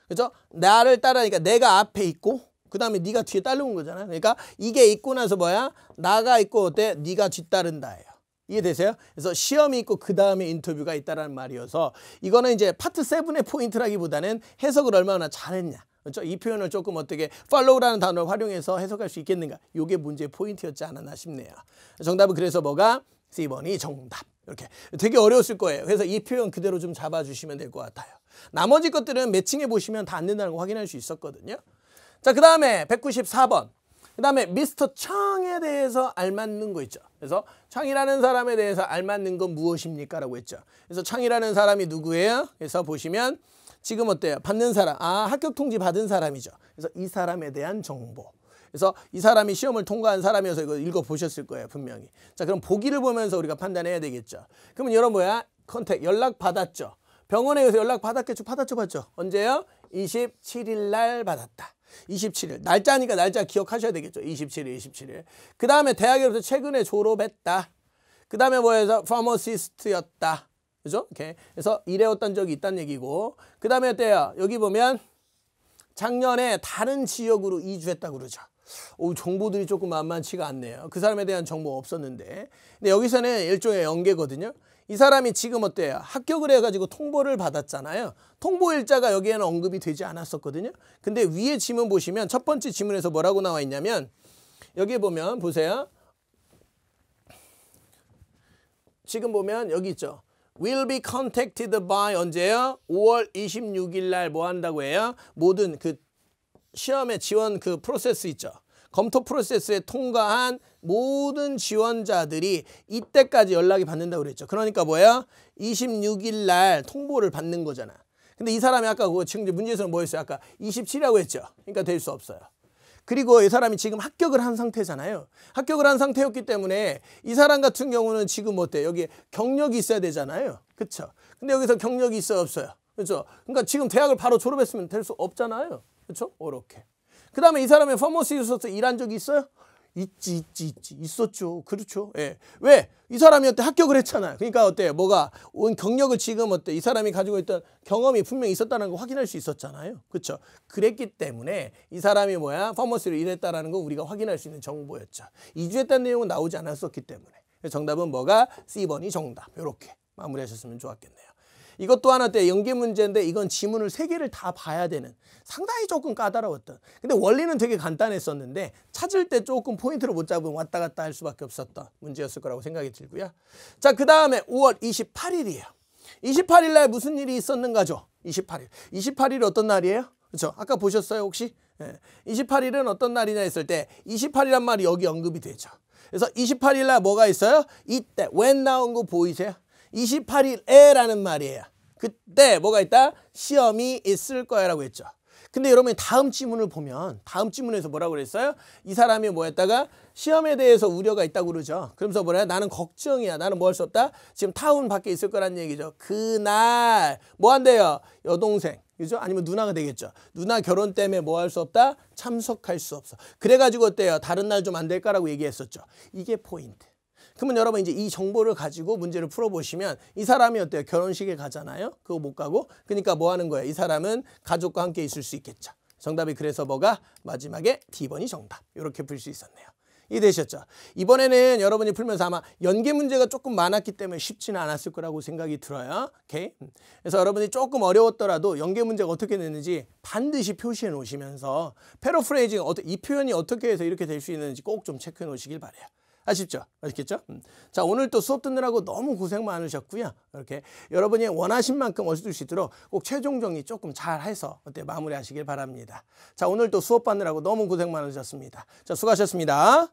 Speaker 1: 그죠? 나를 따르니까 내가 앞에 있고 그 다음에 네가 뒤에 따르는 거잖아요. 그러니까 이게 있고 나서 뭐야? 나가 있고 어때? 네가 뒤따른다예요. 이해되세요? 그래서 시험이 있고 그 다음에 인터뷰가 있다라는 말이어서 이거는 이제 파트 7의 포인트라기보다는 해석을 얼마나 잘했냐. 그렇죠? 이 표현을 조금 어떻게 follow라는 단어를 활용해서 해석할 수 있겠는가. 이게 문제의 포인트였지 않았나 싶네요. 정답은 그래서 뭐가? C번이 정답. 이렇게 되게 어려웠을 거예요. 그래서 이 표현 그대로 좀 잡아주시면 될 것 같아요. 나머지 것들은 매칭해 보시면 다 안 된다는 거 확인할 수 있었거든요. 자, 그 다음에 194번. 그 다음에 미스터 창에 대해서 알맞는 거 있죠. 그래서 창이라는 사람에 대해서 알맞는 건 무엇입니까? 라고 했죠. 그래서 창이라는 사람이 누구예요? 그래서 보시면 지금 어때요? 받는 사람. 합격 통지 받은 사람이죠. 그래서 이 사람에 대한 정보. 그래서 이 사람이 시험을 통과한 사람이어서 이거 읽어보셨을 거예요. 분명히. 자, 그럼 보기를 보면서 우리가 판단해야 되겠죠. 그러면 여러분 뭐야? 컨택 연락 받았죠. 병원에 가서 연락 받았겠죠. 받았죠. 언제요? 27일 날 받았다. 27일. 날짜니까 날짜 기억하셔야 되겠죠. 27일. 그 다음에 대학에서 최근에 졸업했다. 그 다음에 뭐해서 파머시스트였다. 그죠? 이렇게. 그래서 일해왔던 적이 있다는 얘기고. 그 다음에 어때요? 여기 보면 작년에 다른 지역으로 이주했다고 그러죠. 정보들이 조금 만만치가 않네요. 그 사람에 대한 정보 없었는데. 근데 여기서는 일종의 연계거든요. 이 사람이 지금 어때요? 합격을 해가지고 통보를 받았잖아요. 통보 일자가 여기에는 언급이 되지 않았었거든요. 근데 위에 지문 보시면 첫 번째 지문에서 뭐라고 나와 있냐면 여기 보면 보세요. 지금 보면 여기 있죠. will be contacted by 언제요? 5월 26일 날 뭐 한다고 해요? 모든 그 시험에 지원 그 프로세스 있죠. 검토 프로세스에 통과한 모든 지원자들이 이때까지 연락이 받는다고 그랬죠. 그러니까 뭐야? 26일 날 통보를 받는 거잖아. 근데 이 사람이 아까 지금 문제에서는 뭐였어요? 아까 27이라고 했죠. 그러니까 될 수 없어요. 그리고 이 사람이 지금 합격을 한 상태잖아요. 합격을 한 상태였기 때문에 이 사람 같은 경우는 지금 어때? 여기 경력이 있어야 되잖아요. 그렇죠? 근데 여기서 경력이 있어요, 없어요? 그렇죠? 그러니까 지금 대학을 바로 졸업했으면 될 수 없잖아요. 그렇죠? 이렇게. 그다음에 이 사람이 파머시스트에서 일한 적이 있어요? 있었죠. 그렇죠. 예. 왜? 이 사람이 어때? 합격을 했잖아요. 그러니까 어때? 뭐가? 온 경력을 지금 어때? 이 사람이 가지고 있던 경험이 분명히 있었다는 걸 확인할 수 있었잖아요. 그렇죠. 그랬기 때문에 이 사람이 뭐야? 파머시로 일했다라는 거 우리가 확인할 수 있는 정보였죠. 이주했다는 내용은 나오지 않았었기 때문에. 정답은 뭐가? C번이 정답. 이렇게 마무리하셨으면 좋았겠네요. 이것 또한 어때? 연계 문제인데 이건 지문을 3개를 다 봐야 되는 상당히 조금 까다로웠던. 근데 원리는 되게 간단했었는데 찾을 때 조금 포인트를 못 잡으면 왔다 갔다 할 수밖에 없었던 문제였을 거라고 생각이 들고요. 자, 그 다음에 5월 28일이에요. 28일 날 무슨 일이 있었는가죠? 28일. 28일이 어떤 날이에요? 그렇죠? 아까 보셨어요 혹시? 28일은 어떤 날이냐 했을 때 28일란 말이 여기 언급이 되죠. 그래서 28일 날 뭐가 있어요? 이때 when 나온 거 보이세요? 28일에 라는 말이에요. 그때 뭐가 있다? 시험이 있을 거야 라고 했죠. 근데 여러분이 다음 지문을 보면 다음 지문에서 뭐라고 그랬어요? 이 사람이 뭐였다가 시험에 대해서 우려가 있다고 그러죠. 그러면서 뭐래요? 나는 걱정이야. 나는 뭐 할 수 없다? 지금 타운 밖에 있을 거란 얘기죠. 그날 뭐 한대요? 여동생. 그죠? 아니면 누나가 되겠죠. 누나 결혼 때문에 뭐 할 수 없다? 참석할 수 없어. 그래가지고 어때요? 다른 날 좀 안 될까라고 얘기했었죠. 이게 포인트. 그러면 여러분 이제 이 정보를 가지고 문제를 풀어보시면 이 사람이 어때요? 결혼식에 가잖아요. 그거 못 가고. 그러니까 뭐 하는 거예요? 이 사람은 가족과 함께 있을 수 있겠죠. 정답이 그래서 뭐가? 마지막에 D번이 정답. 이렇게 풀 수 있었네요. 이해되셨죠? 이번에는 여러분이 풀면서 아마 연계 문제가 조금 많았기 때문에 쉽지는 않았을 거라고 생각이 들어요. 오케이? 그래서 여러분이 조금 어려웠더라도 연계 문제가 어떻게 됐는지 반드시 표시해 놓으시면서 패러프레이징, 이 표현이 어떻게 해서 이렇게 될 수 있는지 꼭 좀 체크해 놓으시길 바라요. 아쉽죠? 아시겠죠? 자, 오늘 또 수업 듣느라고 너무 고생 많으셨고요. 이렇게 여러분이 원하신 만큼 얻을 수 있도록 꼭 최종 정리 조금 잘 해서 어때 마무리하시길 바랍니다. 자, 오늘 또 수업 받느라고 너무 고생 많으셨습니다. 자, 수고하셨습니다.